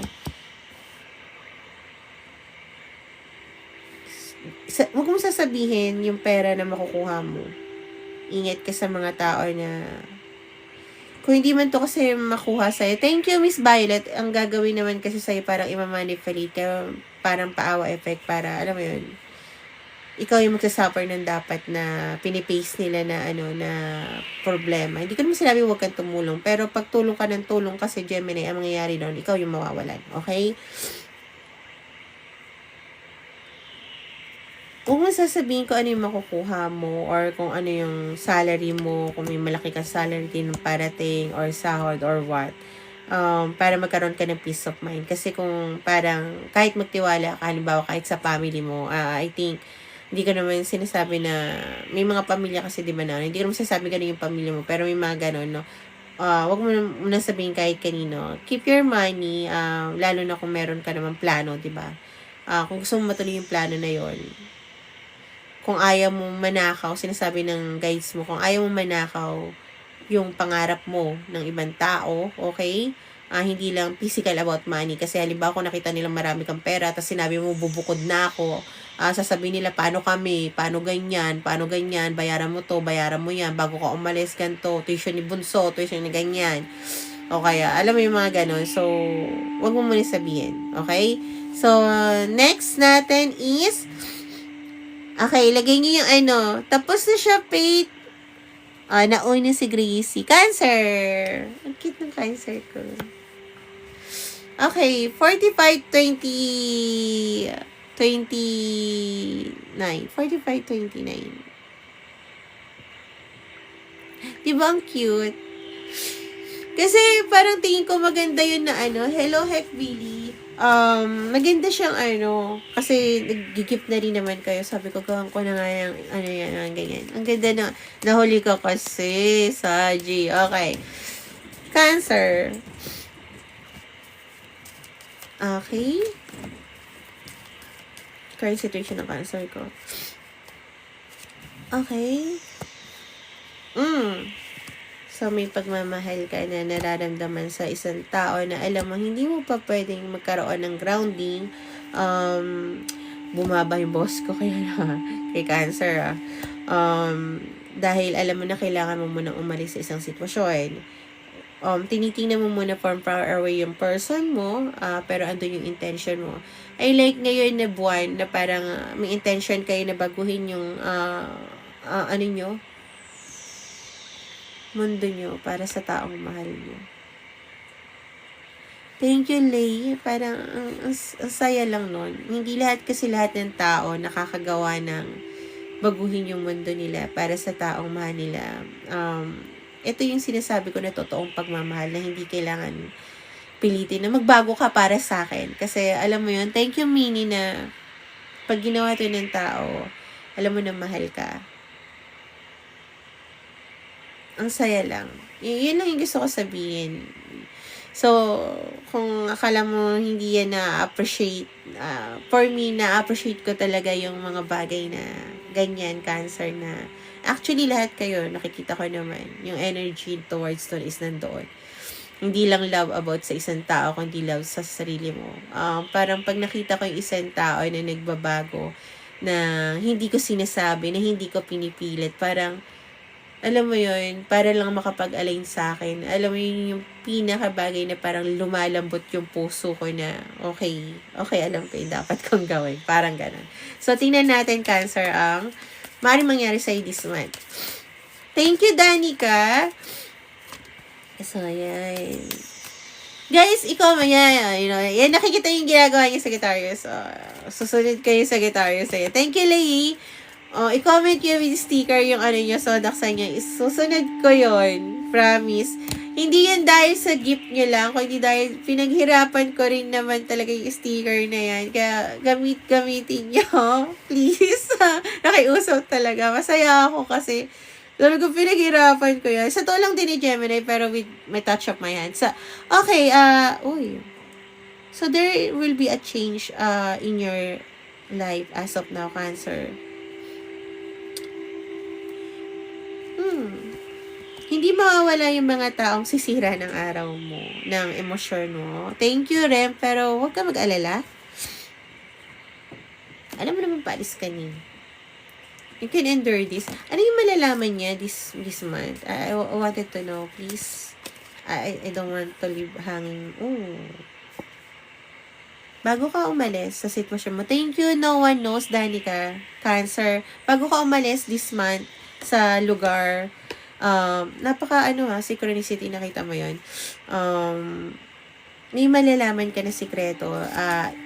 Huwag mo sasabihin yung pera na makukuha mo. Ingat ka sa mga tao na kung hindi man to kasi makuha sa'yo. Thank you, Miss Violet. Ang gagawin naman kasi sa'yo parang imamanipulate ka, parang paawa effect para, alam mo yun, ikaw yung magsasuffer ng dapat na pinipace nila na na problema. Hindi ko naman sinabi huwag kang tumulong. Pero pag tulong ka ng tulong kasi Gemini, ang mangyayari doon, ikaw yung mawawalan. Okay? Kung masasabihin ko ano yung makukuha mo or kung ano yung salary mo, kung may malaki ka salary din parating or sahod or what, para magkaroon ka ng peace of mind. Kasi kung parang kahit magtiwala ka, halimbawa kahit sa family mo, I think, hindi ko naman sinasabi na, may mga pamilya kasi di ba na, hindi ko naman sinasabi ganun yung pamilya mo, pero may mga ganun, no? Wag mo na sabihin kahit kanino. Keep your money, lalo na kung meron ka naman plano, di ba? Kung gusto mo matuloy yung plano na yon, kung ayaw mo manakaw, sinasabi ng guides mo, kung ayaw mo manakaw yung pangarap mo ng ibang tao, okay? Hindi lang physical about money. Kasi halimbawa kung nakita nilang marami kang pera, tapos sinabi mo, bubukod na ako, sasabihin nila, paano kami, paano ganyan, bayaran mo to, bayaran mo yan, bago ka umalis, ganito, tuition ni bunso, tuition ni ganyan. O kaya, alam mo yung mga ganon. So, wag mo muna sabihin. Okay? So, next natin is, okay, lagay niyo yung ano, tapos na siya, Faith. Nauna si Gracie. Cancer. Ang cute ng Cancer ko. Okay, 45-20... 29. 45-29. Diba ang cute? Kasi parang tingin ko maganda yun na ano, Hello Heck Billy. Maganda siyang ano, kasi nag-gift na rin naman kayo. Sabi ko, gawin ko na nga yung ano yan, ganyan. Ang ganda na, nahuli ko kasi, Saji. Okay. Cancer. Okay. Current situation ng Cancer ko. Okay. So, may pagmamahal ka na nararamdaman sa isang tao na alam mo, hindi mo pa pwedeng magkaroon ng grounding. Bumaba yung boss ko kaya na, kay Cancer. Dahil alam mo na kailangan mo munang umalis sa isang sitwasyon. Tinitingnan mo muna from far away yung person mo, pero andun yung intention mo. I like ngayon na buwan na parang may intention kayo na baguhin yung ano nyo, mundo nyo para sa taong mahal nyo. Thank you, Lay. Parang ang saya lang nun. Hindi lahat ng tao nakakagawa ng baguhin yung mundo nila para sa taong mahal nila. Ito yung sinasabi ko na totoong pagmamahal na hindi kailangan pilitin na magbago ka para sa akin. Kasi alam mo yun, thank you, Minnie, na pag ginawa ito ng tao, alam mo na mahal ka. Ang saya lang. Yun lang yung gusto ko sabihin. So, kung akala mo hindi yan na-appreciate, for me, na-appreciate ko talaga yung mga bagay na ganyan, Cancer na. Actually, lahat kayo, nakikita ko naman, yung energy towards doon is nandoon. Hindi lang love about sa isang tao, kundi love sa sarili mo. Parang pag nakita ko yung isang tao na nagbabago, na hindi ko sinasabi, na hindi ko pinipilit, parang, alam mo yun, para lang makapag-align sa akin. Alam mo yun, yung pinakabagay na parang lumalambot yung puso ko na, okay, alam ko yung dapat kong gawin. Parang ganun. So, tingnan natin, Cancer, ang maaaring mangyari sa'yo this month. Thank you, Danica. So, yan. Guys, ikaw yan, yan nakikita yung ginagawa niya sa Sagittarius. Susunod kayo sa Sagittarius. Thank you, Lay. I-comment nyo with sticker yung ano nyo, sodaksan nyo. Susunod ko yon, promise. Hindi yan dahil sa gift nyo lang, kundi dahil pinaghirapan ko rin naman talaga yung sticker na yan. Kaya gamitin nyo, please. Nakiusap talaga. Masaya ako kasi sabi ko, pinaghirapan ko yan. Sa to lang din ni Gemini, pero with my touch of my hand. Okay, so there will be a change in your life as of now, Cancer. Hindi mawawala yung mga taong sisira ng araw mo, ng emosyon mo. Thank you, Rem, pero huwag ka mag-alala. Alam mo naman, paalis ka niya. You can endure this. Ano yung malalaman niya this month? I wanted to know, please. I don't want to leave hanging. Bago ka umalis sa sitwasyon mo, thank you, no one knows, Danica, Cancer. Bago ka umalis this month sa lugar, synchronicity, nakita mo yun. May malalaman ka na sikreto.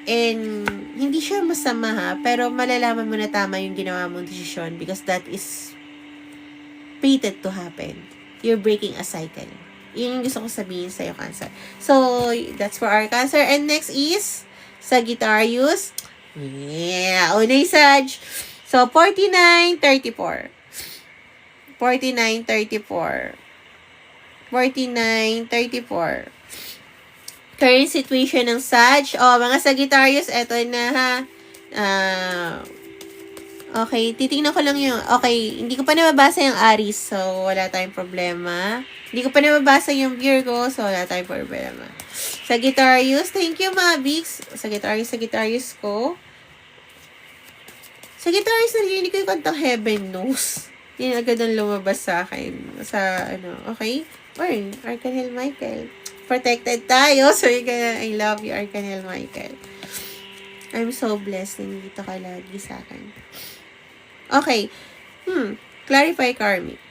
And hindi siya masama ha, pero malalaman mo na tama yung ginawa mong desisyon because that is fated to happen. You're breaking a cycle. Yun yung gusto ko sabihin sa'yo, Cancer. So, that's for our Cancer. And next is Sagittarius. Yeah, unay Sag. So, 49-34. 49-34. 49-34. Current situation ng Sag. Mga Sagittarius, eto na ha. Okay, titingnan ko lang yung, okay, hindi ko pa nababasa yung Aries, so wala tayong problema. Hindi ko pa nababasa yung Virgo, so wala tayong problema. Sagittarius, thank you, Mavix. Sagittarius ko. Sagittarius, narinig ko yung kantang Heaven Knows. Yun agad ang lumabas sa akin. Okay? Or, Arcangel Michael. Protected tayo, so I love you, Arcangel Michael. I'm so blessed na nandito ka lagi sa akin. Okay. Clarify karmic.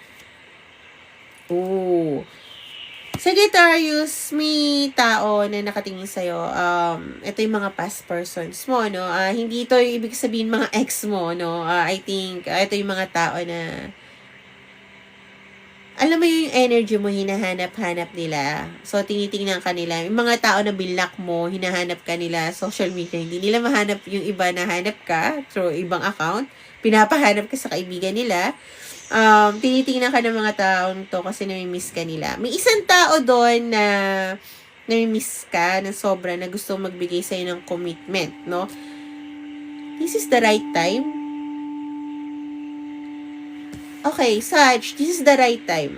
Sagittarius, may tao na nakatingin sa'yo. Ito yung mga past persons mo, no? Hindi ito yung ibig sabihin mga ex mo, no? I think, ito yung mga tao na alam mo yung energy mo, hinahanap-hanap nila. So, tinitingnan ka nila. Yung mga tao na binlock mo, hinahanap ka nila, social media, hindi nila mahanap yung iba na hanap ka through ibang account. Pinapahanap ka sa kaibigan nila. Tinitingnan ka ng mga taong to kasi nami-miss ka nila. May isang tao doon na nami-miss ka na sobra na gusto magbigay sa'yo ng commitment, no? This is the right time. Okay, Sag, this is the right time.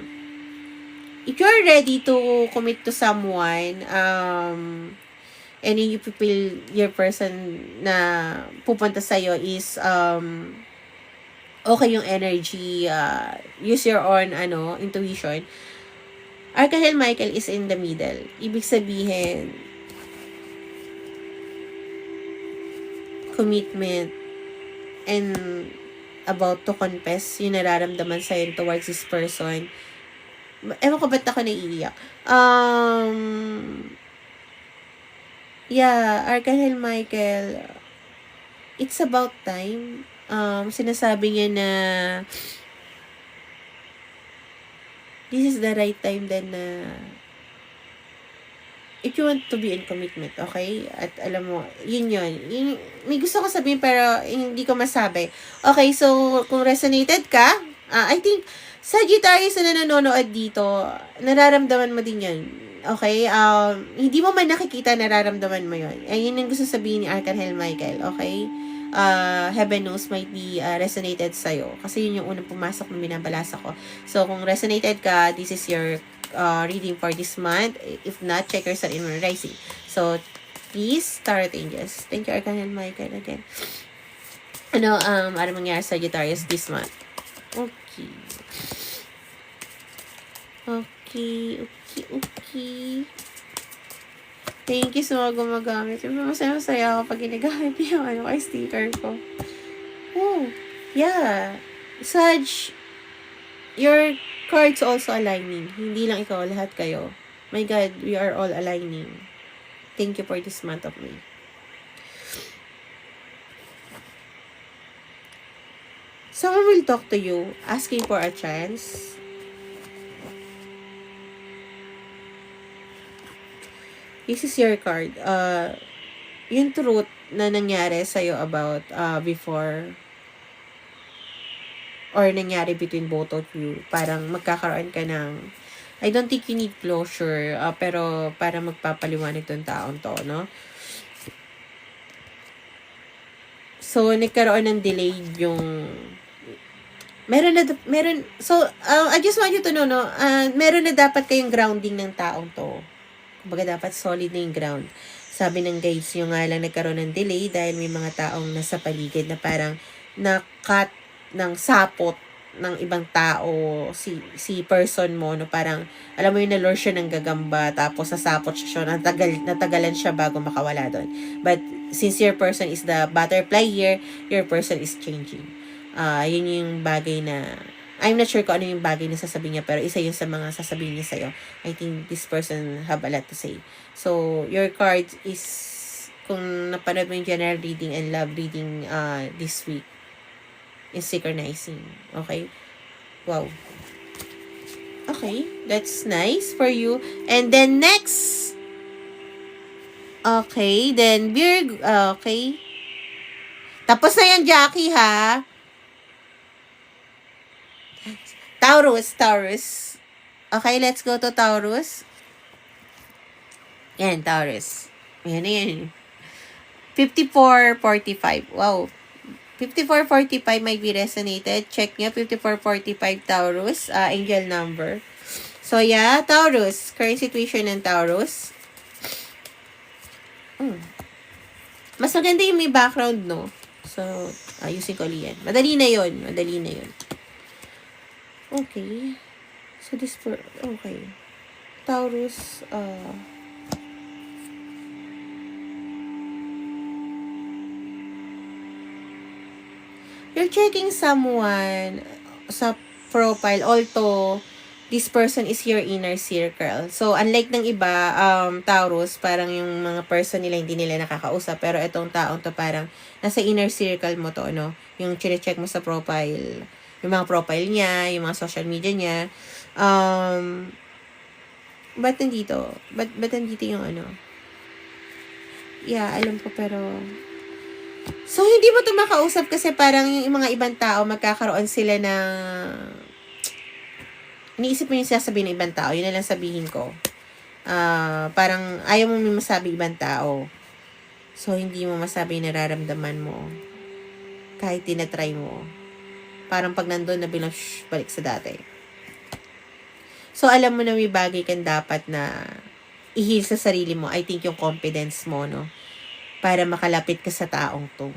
If you're ready to commit to someone, and you feel your person na pupunta sa'yo is, okay yung energy, use your own, intuition. Arcangel Michael is in the middle. Ibig sabihin, commitment, and about to confess yung nararamdaman sa'yo towards this person. Ewan ko ba't ako naiiyak. Arcangel Michael, it's about time. Sinasabi niya na this is the right time then na if you want to be in commitment, okay? At alam mo, yun. May gusto ko sabihin pero hindi ko masabi. Okay, so kung resonated ka, I think Sagittarius na nanonood dito, nararamdaman mo din yan. Okay? Hindi mo man nakikita, nararamdaman mo yun. Yun yung gusto sabihin ni Arcangel Michael, okay? Heaven Knows might be resonated sa'yo. Kasi yun yung unang pumasok na binabalasa ko. So, kung resonated ka, this is your reading for this month. If not, check your sun in moon rising. So, please, Tarot Angels. Thank you, Arcangel Michael, again. Ano mangyari sa Sagittarius this month? Okay. Thank you sa mga gumagamit. Masaya ako pag ginagamit yung kay sticker ko. Sag, your cards also aligning. Hindi lang ikaw, lahat kayo. My God, we are all aligning. Thank you for this month of May. Someone will talk to you, asking for a chance. This is your card. Yung truth na nangyari sa'yo about before or nangyari between both of you. Parang magkakaroon ka ng, I don't think you need closure, pero para magpapaliwanag tong taong to, no? So, nagkaroon ng delay yung I just want you to know, no, meron na dapat kayong grounding ng taong to. Kumbaga, dapat solid na yung ground. Sabi ng guides nyo nga lang nagkaroon ng delay dahil may mga taong nasa paligid na parang na-cut ng sapot ng ibang tao, si person mo, no, parang, alam mo yung nalure siya ng gagamba, tapos nasapot siya, natagalan siya bago makawala doon. But, since your person is the butterfly here, your person is changing. Yun yung bagay na, I'm not sure kung ano yung bagay na sasabihin niya, pero isa yun sa mga sasabihin niya sa'yo. I think this person have a lot to say. So, your card is, kung napanood mo yung general reading and love reading this week, is synchronizing. Okay? Wow. Okay, that's nice for you. And then next, okay, then Virgo, okay. Tapos na yan, Jackie, ha? Taurus. Okay, let's go to Taurus. Yan, Taurus. Yan. 54-45. Wow. 54-45 might be resonated. Check nyo, 54-45 Taurus, angel number. So, yeah, Taurus. Current situation ng Taurus. Mas maganda yung may background, no? So, ayusin ko yan. Madali na yun. Okay. So, okay. Taurus, you're checking someone sa profile, although this person is your inner circle. So, unlike ng iba, Taurus, parang yung mga person nila, hindi nila nakakausap. Pero itong taong to parang nasa inner circle mo to, no? Yung chine-check mo sa profile, yung mga profile niya, yung mga social media niya. Ba't nandito? Ba't nandito yung ano? Yeah, alam ko, pero so, hindi mo ito makausap kasi parang yung mga ibang tao, magkakaroon sila ng iniisip mo yung sasabihin ng ibang tao, yun na lang sabihin ko. Parang ayaw mo may masabi ibang tao. So, hindi mo masabi yung nararamdaman mo. Kahit tinatry mo. Parang pag nandun na bilang, balik sa dati. So, alam mo na may bagay kang dapat na i-heal sa sarili mo. I think yung confidence mo, no? Para makalapit ka sa taong to.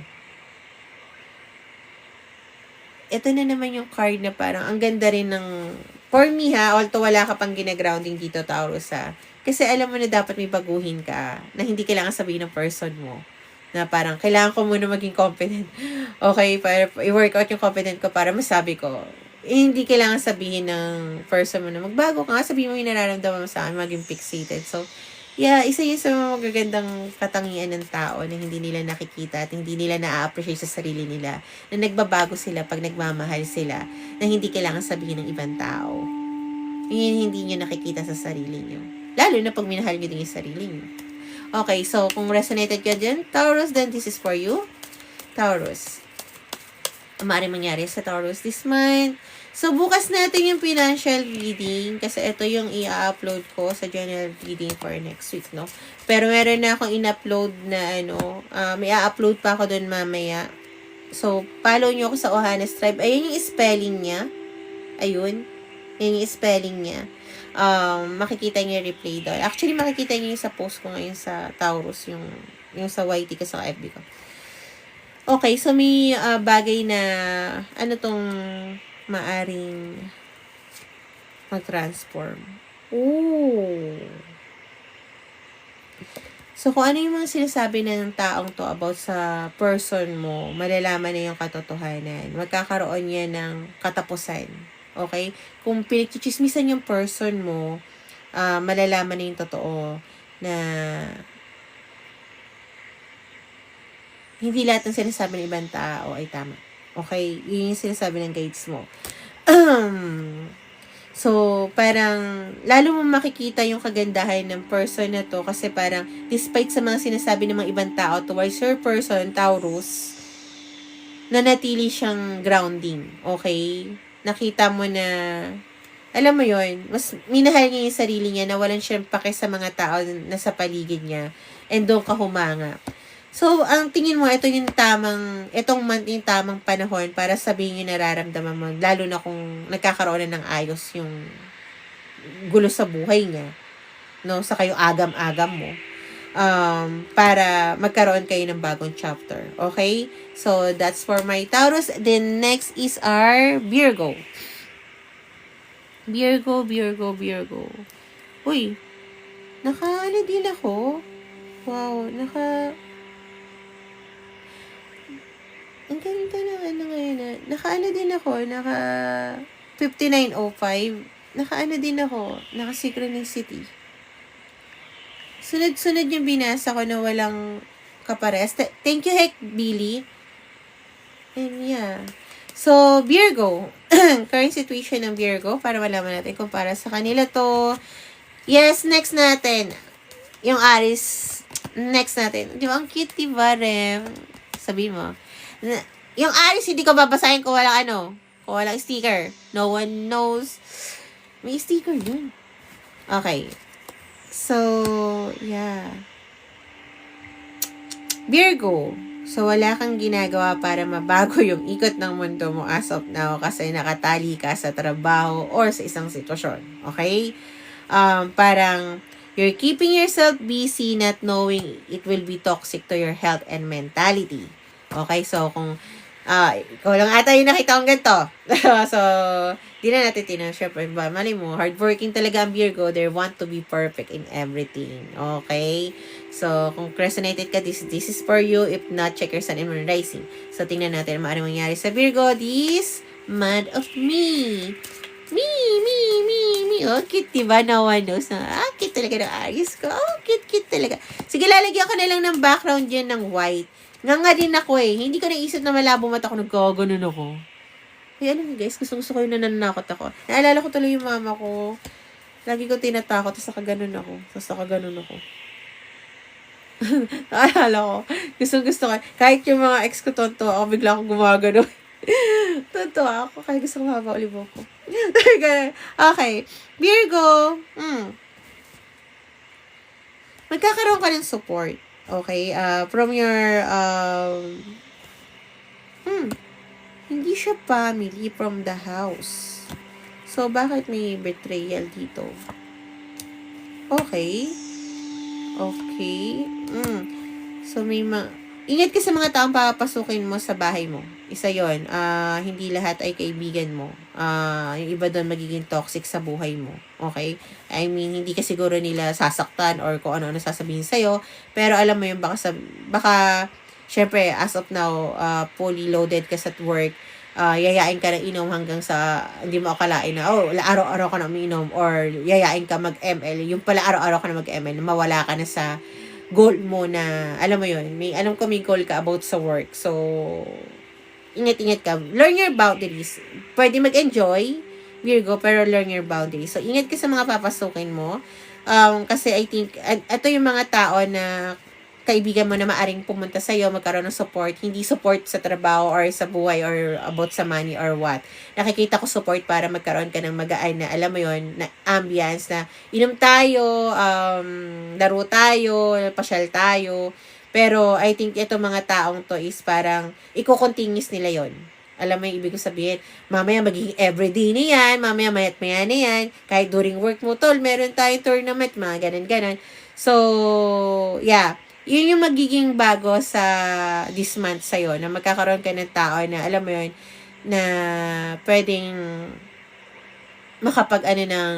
Ito na naman yung card na parang ang ganda rin ng, for me ha, although wala ka pang ginagrounding dito, Taurus ha. Kasi alam mo na dapat may baguhin ka, na hindi kailangan sabihin ng person mo. Na parang, kailangan ko muna maging confident. Okay, para i-work out yung confident ko para masabi ko. Hindi kailangan sabihin ng person mo na magbago ka. Sabihin mo yung nararamdaman mo sa akin, maging fixated. So, yeah, isa yun sa mga magagandang katangian ng tao na hindi nila nakikita at hindi nila na-appreciate sa sarili nila. Na nagbabago sila pag nagmamahal sila na hindi kailangan sabihin ng ibang tao. Yun hindi nyo nakikita sa sarili nyo. Lalo na pag minahal nyo din yung sarili nyo. Okay, so kung resonated ka dyan, Taurus, then this is for you. Taurus. Ang maaaring mangyari sa Taurus this month. So, bukas natin yung financial reading kasi ito yung i-upload ko sa general reading for next week, no? Pero meron na akong in-upload na may i-upload pa ako dun mamaya. So, follow nyo ako sa Ohanes Tribe. Ayun yung spelling niya. Ayun. Yan yung spelling niya. Makikita niyo yung replay doon. Actually, makikita niyo yung sa post ko ngayon sa Taurus, yung sa YT ko sa FB ko. Okay, so may bagay na tong maaring mag-transform. Ooh. So, kung ano yung mga sinasabi ng taong to about sa person mo, malalaman na yung katotohanan. Magkakaroon yan ng katapusan. Okay? Kung pinagchichismisan yung person mo, malalaman na yung totoo na hindi lahat ng sinasabi ng ibang tao ay tama. Okay? Yun yung sinasabi ng guides mo. So, parang, lalo mo makikita yung kagandahan ng person na to kasi parang, despite sa mga sinasabi ng mga ibang tao towards your person, Taurus, nanatili siyang grounding. Okay? Nakita mo na, alam mo yon, mas minahal niya yung sarili niya na walang siyang pake sa mga tao na sa paligid niya. And doon ka humanga. So, ang tingin mo, itong month yung tamang panahon para sabihin yung nararamdaman mo, lalo na kung nagkakaroon na ng ayos yung gulo sa buhay niya, no? Sa kayo agam-agam mo, para magkaroon kayo ng bagong chapter. Okay? So, that's for my Taurus. Then, next is our Virgo. Virgo. Uy, din ako. Wow, ang ganda ng ngayon din ako, 5905. Din ako, synchronicity. Sunod yung binasa ko na walang kapares. Thank you, Billy. And yeah. So, Virgo. Current situation ng Virgo para malaman natin kung para sa kanila to. Yes, next natin. Yung Aries. Next natin. Di ba, ang cute, diba, Rem? Sabihin mo. Yung Aries, hindi ko babasahin kung walang kung walang sticker. No one knows. May sticker yun. Okay. So, yeah. Virgo. So, wala kang ginagawa para mabago yung ikot ng mundo mo as of now kasi nakatali ka sa trabaho or sa isang sitwasyon. Okay? Parang, you're keeping yourself busy not knowing it will be toxic to your health and mentality. Okay? So, kung ikaw lang ata yung nakita kong ganito. So, di na natin tinan. Siyempre, mali mo, hardworking talaga ang Virgo. They want to be perfect in everything. Okay? So, kung resonated ka, this is for you. If not, check your sun and moon rising. So, tingnan natin maaaring mangyari sa Virgo this month of me. Me. Oh, cute, diba? No one knows na, cute talaga ng Aries ko. Oh, cute talaga. Sige, lalagyan ko na lang ng background dyan ng white. Nga din ako eh. Hindi ko naisip na malabo mata ko. Nagkaganon ako. Ay, alam niyo guys, gusto ko yung nananakot ako. Naalala ko tuloy yung mama ko. Lagi ko tinatakot, tapos nakaganon ako. Naalala ko. Gusto ko. Kahit yung mga ex ko tonto ako, bigla akong gumagano. Tonto ako. Kaya gusto ko haba ulit ko. Okay. Virgo. Magkakaroon ka ng support. Okay? From your, hindi siya family from the house. So, bakit may betrayal dito? Okay. So, ingat ka sa mga taong papasukin mo sa bahay mo. Isa yon. Hindi lahat ay kaibigan mo. Yung iba doon magiging toxic sa buhay mo. Okay? I mean, hindi ka siguro nila sasaktan or kung ano-ano sasabihin sa'yo. Pero alam mo yun, baka syempre, as of now, fully loaded ka sa work. Yayain ka ng inom hanggang sa hindi mo akalain na, araw-araw ka na umiinom or yayain ka mag-ML. Yung pala araw-araw ka na mag-ML, mawala ka na sa goal mo na, alam mo yun, alam ko may goal ka about sa work. So, ingat-ingat ka. Learn your boundaries. Pwede mag-enjoy, Virgo, pero learn your boundaries. So, ingat ka sa mga papasukin mo. Kasi I think, ito yung mga tao na kaibigan mo na maaring pumunta sa'yo, magkaroon ng support, hindi support sa trabaho or sa buhay or about sa money or what. Nakikita ko support para magkaroon ka ng magaan na, alam mo yon na ambience na inom tayo, laro tayo, pasyal tayo. Pero I think itong mga taong to is parang i-continuous nila yon. Alam mo yung ibig ko sabihin, mamaya magiging everyday na yan, mamaya mayat-maya na yan, kahit during work mo, tol, meron tayong tournament, mga ganon-ganon. So, yeah. Yun yung magiging bago sa this month sa'yo, na magkakaroon ka ng tao na, alam mo yun, na pwedeng ng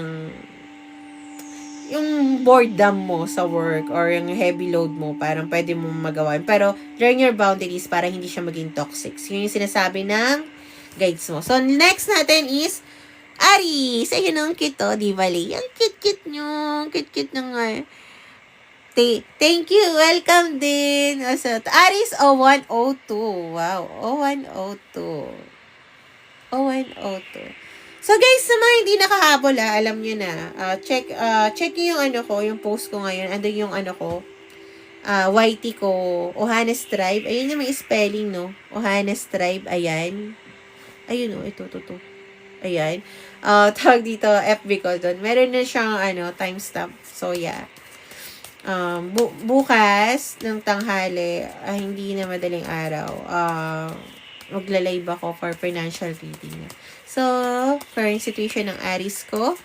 yung boredom mo sa work or yung heavy load mo, parang pwede mo magawa. Pero, learn your boundaries para hindi siya maging toxic. So, yun yung sinasabi ng guides mo. So, next natin is Aries. Ayun ang cute, di ba, Lee? Ang cute-cute nyo. Cute-cute na nga. Thank you. Welcome din. So, Aries 0102. Wow. 0102. 0102. So, guys, sa mga hindi nakahabol, alam nyo na. Check nyo yung yung post ko ngayon. Ando yung ko. YT ko. Ohanes Tribe. Ayun yung may spelling, no? Ohanes Tribe. Ayan. Ayun, ito. Ayan. Tawag dito, FB ko doon. Meron na siyang, timestamp. So, yeah. Bukas ng tanghali, hindi na madaling araw, magla-live ako for financial reading. So, current situation ng Aries ko.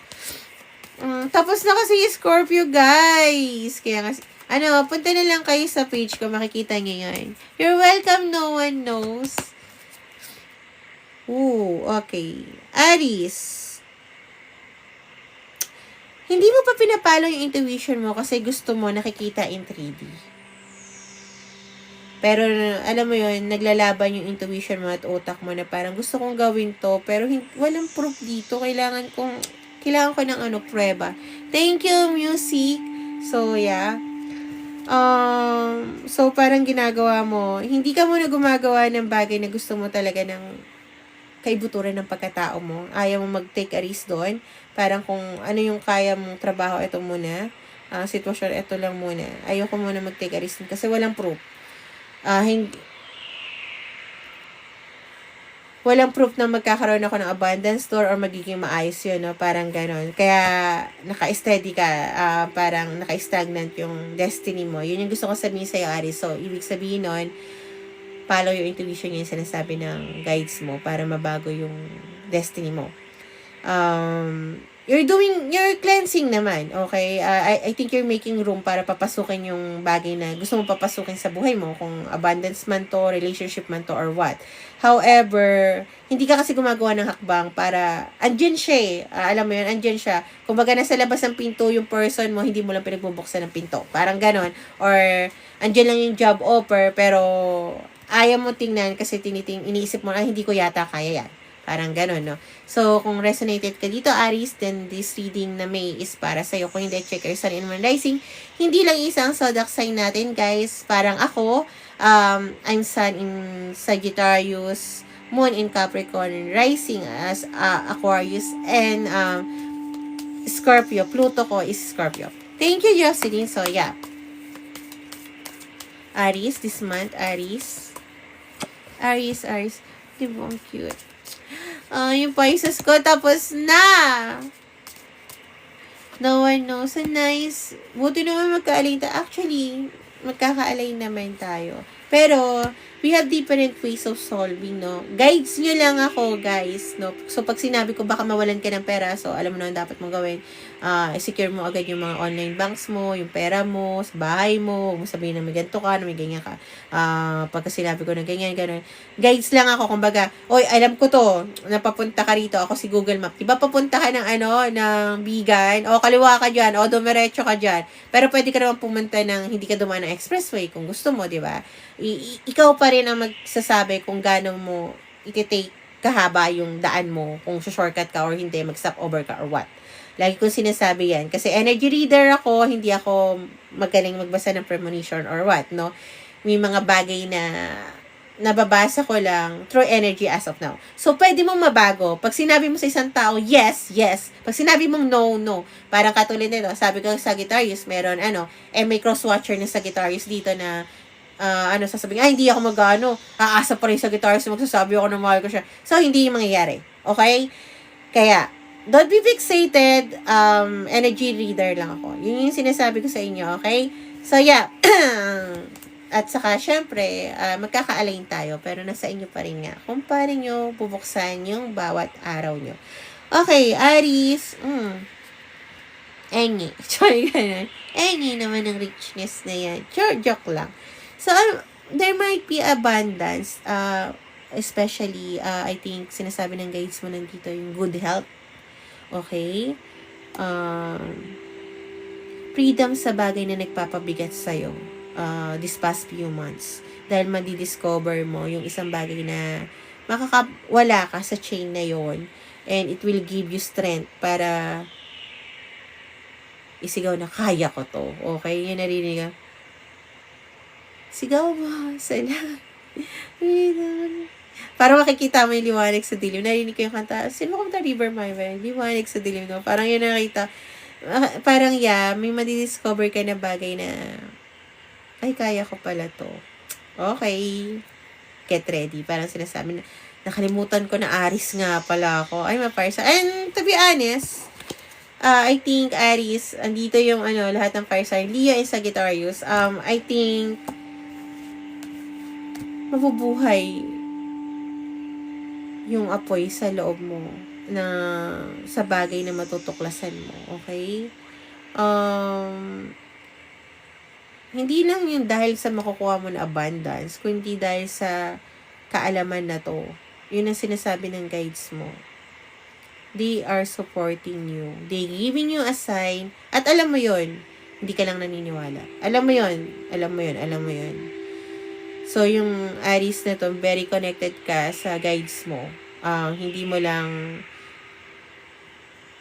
Tapos na kasi yung Scorpio, guys. Kaya nga, punta na lang kayo sa page ko, makikita niyo yan. You're welcome, no one knows. Okay. Aries. Hindi mo pa pinapalo yung intuition mo kasi gusto mo nakikita in 3D. Pero, alam mo yun, naglalaban yung intuition mo at utak mo na parang gusto kong gawin to, pero walang proof dito. Kailangan ko ng prueba. Thank you, music. So, yeah. So, parang ginagawa mo, hindi ka muna gumagawa ng bagay na gusto mo talaga ng kaibuturan ng pagkatao mo. Ayaw mo mag-take a risk doon. Parang kung ano yung kaya mong trabaho, ito muna. Sitwasyon, ito lang muna. Ayaw ko muna mag-take a risk doon kasi walang proof. Walang proof na magkakaroon ako ng abundance store or magiging maayos yun, no? Parang ganon. Kaya, naka-steady ka, parang naka-stagnant yung destiny mo. Yun yung gusto ko sabihin sa'yo, Aries. So, ibig sabihin nun, follow your intuition, yung sinasabi ng guides mo para mabago yung destiny mo. You're cleansing naman, okay? I think you're making room para papasukin yung bagay na gusto mo papasukin sa buhay mo, kung abundance man to, relationship man to, or what. However, hindi ka kasi gumagawa ng hakbang para, andyan siya eh. Alam mo yun, andyan siya. Kumbaga nasa labas ng pinto yung person mo, hindi mo lang pinagbubuksan ng pinto. Parang ganon. Or, andyan lang yung job offer, pero ayaw mo tingnan kasi iniisip mo, hindi ko yata kaya yan. Parang ganun, no? So, kung resonated ka dito, Aries, then this reading na may is para sa'yo. Kung hindi, check your sun and moon rising. Hindi lang isang zodiac sign natin, guys. Parang ako, I'm sun in Sagittarius, moon in Capricorn, rising as Aquarius, and Scorpio. Pluto ko is Scorpio. Thank you, Jocelyn. So, yeah. Aries, this month, Aries. Aries. Diba, ang cute. Yung Pisces ko, tapos na! No one knows. So nice. Buti naman magkaalay tayo. Actually, magkakaalay naman tayo. Pero, we have different ways of solving, no? Guides nyo lang ako, guys, no? So, pag sinabi ko, baka mawalan ka ng pera, so, alam mo na dapat mong gawin. Secure mo agad yung mga online banks mo, yung pera mo, sa bahay mo, huwag mo sabihin na may ganito ka, na may ganyan ka. Pagka sinabi ko na ganyan, ganun. Guides lang ako, kumbaga, oy, alam ko to, napapunta ka rito, ako si Google Map. Diba, papunta ka ng ng Bigan, o kaliwa ka dyan, o dumiretso ka dyan. Pero pwede ka naman pumunta ng, hindi ka dumaan ng expressway, kung gusto mo, diba? Ikaw pa rin ang magsasabi kung gaano mo iti-take kahaba yung daan mo, kung shortcut ka or hindi, mag-stop over ka or what. Lagi kong sinasabi yan. Kasi energy reader ako, hindi ako magaling magbasa ng premonition or what, no? May mga bagay na nababasa ko lang through energy as of now. So, pwede mong mabago. Pag sinabi mo sa isang tao, yes, yes. Pag sinabi mong no, no. Parang katulad nito, sabi ko sa Sagittarius, meron, may cross-watcher na Sagittarius dito na sasabihin, hindi ako aasa pa rin sa Sagittarius, magsasabi ako na mahal ko siya. So, hindi yung mangyayari. Okay? Kaya, don't be fixated, energy reader lang ako. Yun yung sinasabi ko sa inyo, okay? So, yeah. At saka, syempre, magkaka-align tayo, pero nasa inyo pa rin nga. Kung paano nyo bubuksan yung bawat araw nyo. Okay, Aries. Engi. Sorry, ganun. Engi naman ng richness na yan. Sure, joke lang. So, there might be abundance, especially, I think, sinasabi ng guides mo nandito yung good health. Okay? Freedom sa bagay na nagpapabigat sa'yo this past few months. Dahil madidiscover mo yung isang bagay na makakawala ka sa chain na yon, and it will give you strength para isigaw na kaya ko to. Okay? Yun narinig ka. Sigaw mo. Salamat. Para makikita mo yung liwanag sa dilim. Narinig ko yung kanta. Sino kanta River My Way? Liwanag sa dilim. No? Parang yun nakita. Parang may madidiscover ka na bagay na ay, kaya ko pala to. Okay. Get ready. Parang sinasabi na, nakalimutan ko na Aries nga pala ako. Ay, ma-fire sign. And to be honest, I think Aries, andito yung lahat ng fire sign. Leo and Sagittarius. I think mabubuhay yung apoy sa loob mo na sa bagay na matutuklasan mo. Okay? Hindi lang yung dahil sa makukuha mo na abundance, kundi dahil sa kaalaman na to. Yun ang sinasabi ng guides mo. They are supporting you. They giving you a sign. At alam mo yun, hindi ka lang naniniwala. Alam mo yun. So, yung Aries na to, very connected ka sa guides mo. Hindi mo lang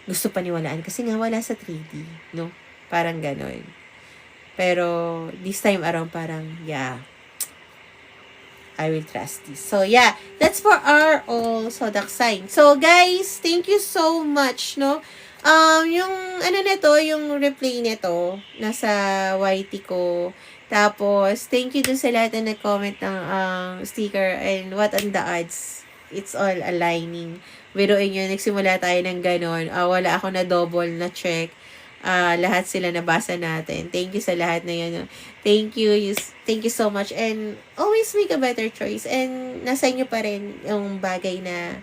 gusto paniwalaan kasi nga wala sa 3D, no? Parang ganon. Pero, this time around parang, yeah. I will trust this. So, yeah. That's for our all zodiac sign. So, guys, thank you so much, no? Yung, ano nito, yung replay nito, nasa YT ko. Tapos, thank you dun sa lahat na nag-comment ng sticker and what are the odds. It's all aligning. Biruin nyo, nagsimula tayo ng ganon. Wala ako na double na check. Lahat sila nabasa natin. Thank you sa lahat na yun. Thank you. Thank you so much. And always make a better choice. And nasa inyo pa rin yung bagay na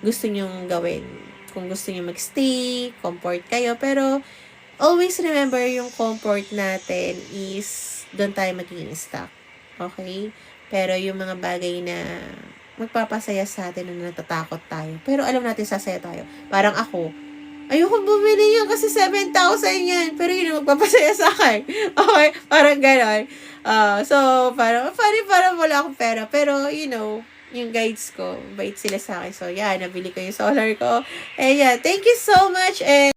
gusto nyong gawin. Kung gusto nyo magstay, comfort kayo. Pero always remember yung comfort natin is doon tayo magiging stuck. Okay? Pero yung mga bagay na magpapasaya sa atin na natatakot tayo. Pero alam natin sasaya tayo. Parang ako, ayoko bumili yun kasi 7,000 yan. Pero yun ang magpapasaya sa akin. Okay? Parang ganon. So, parang wala akong pera. Pero, you know, yung guides ko, bait sila sa akin. So, yeah, nabili ko yung solar ko. And yeah, thank you so much. And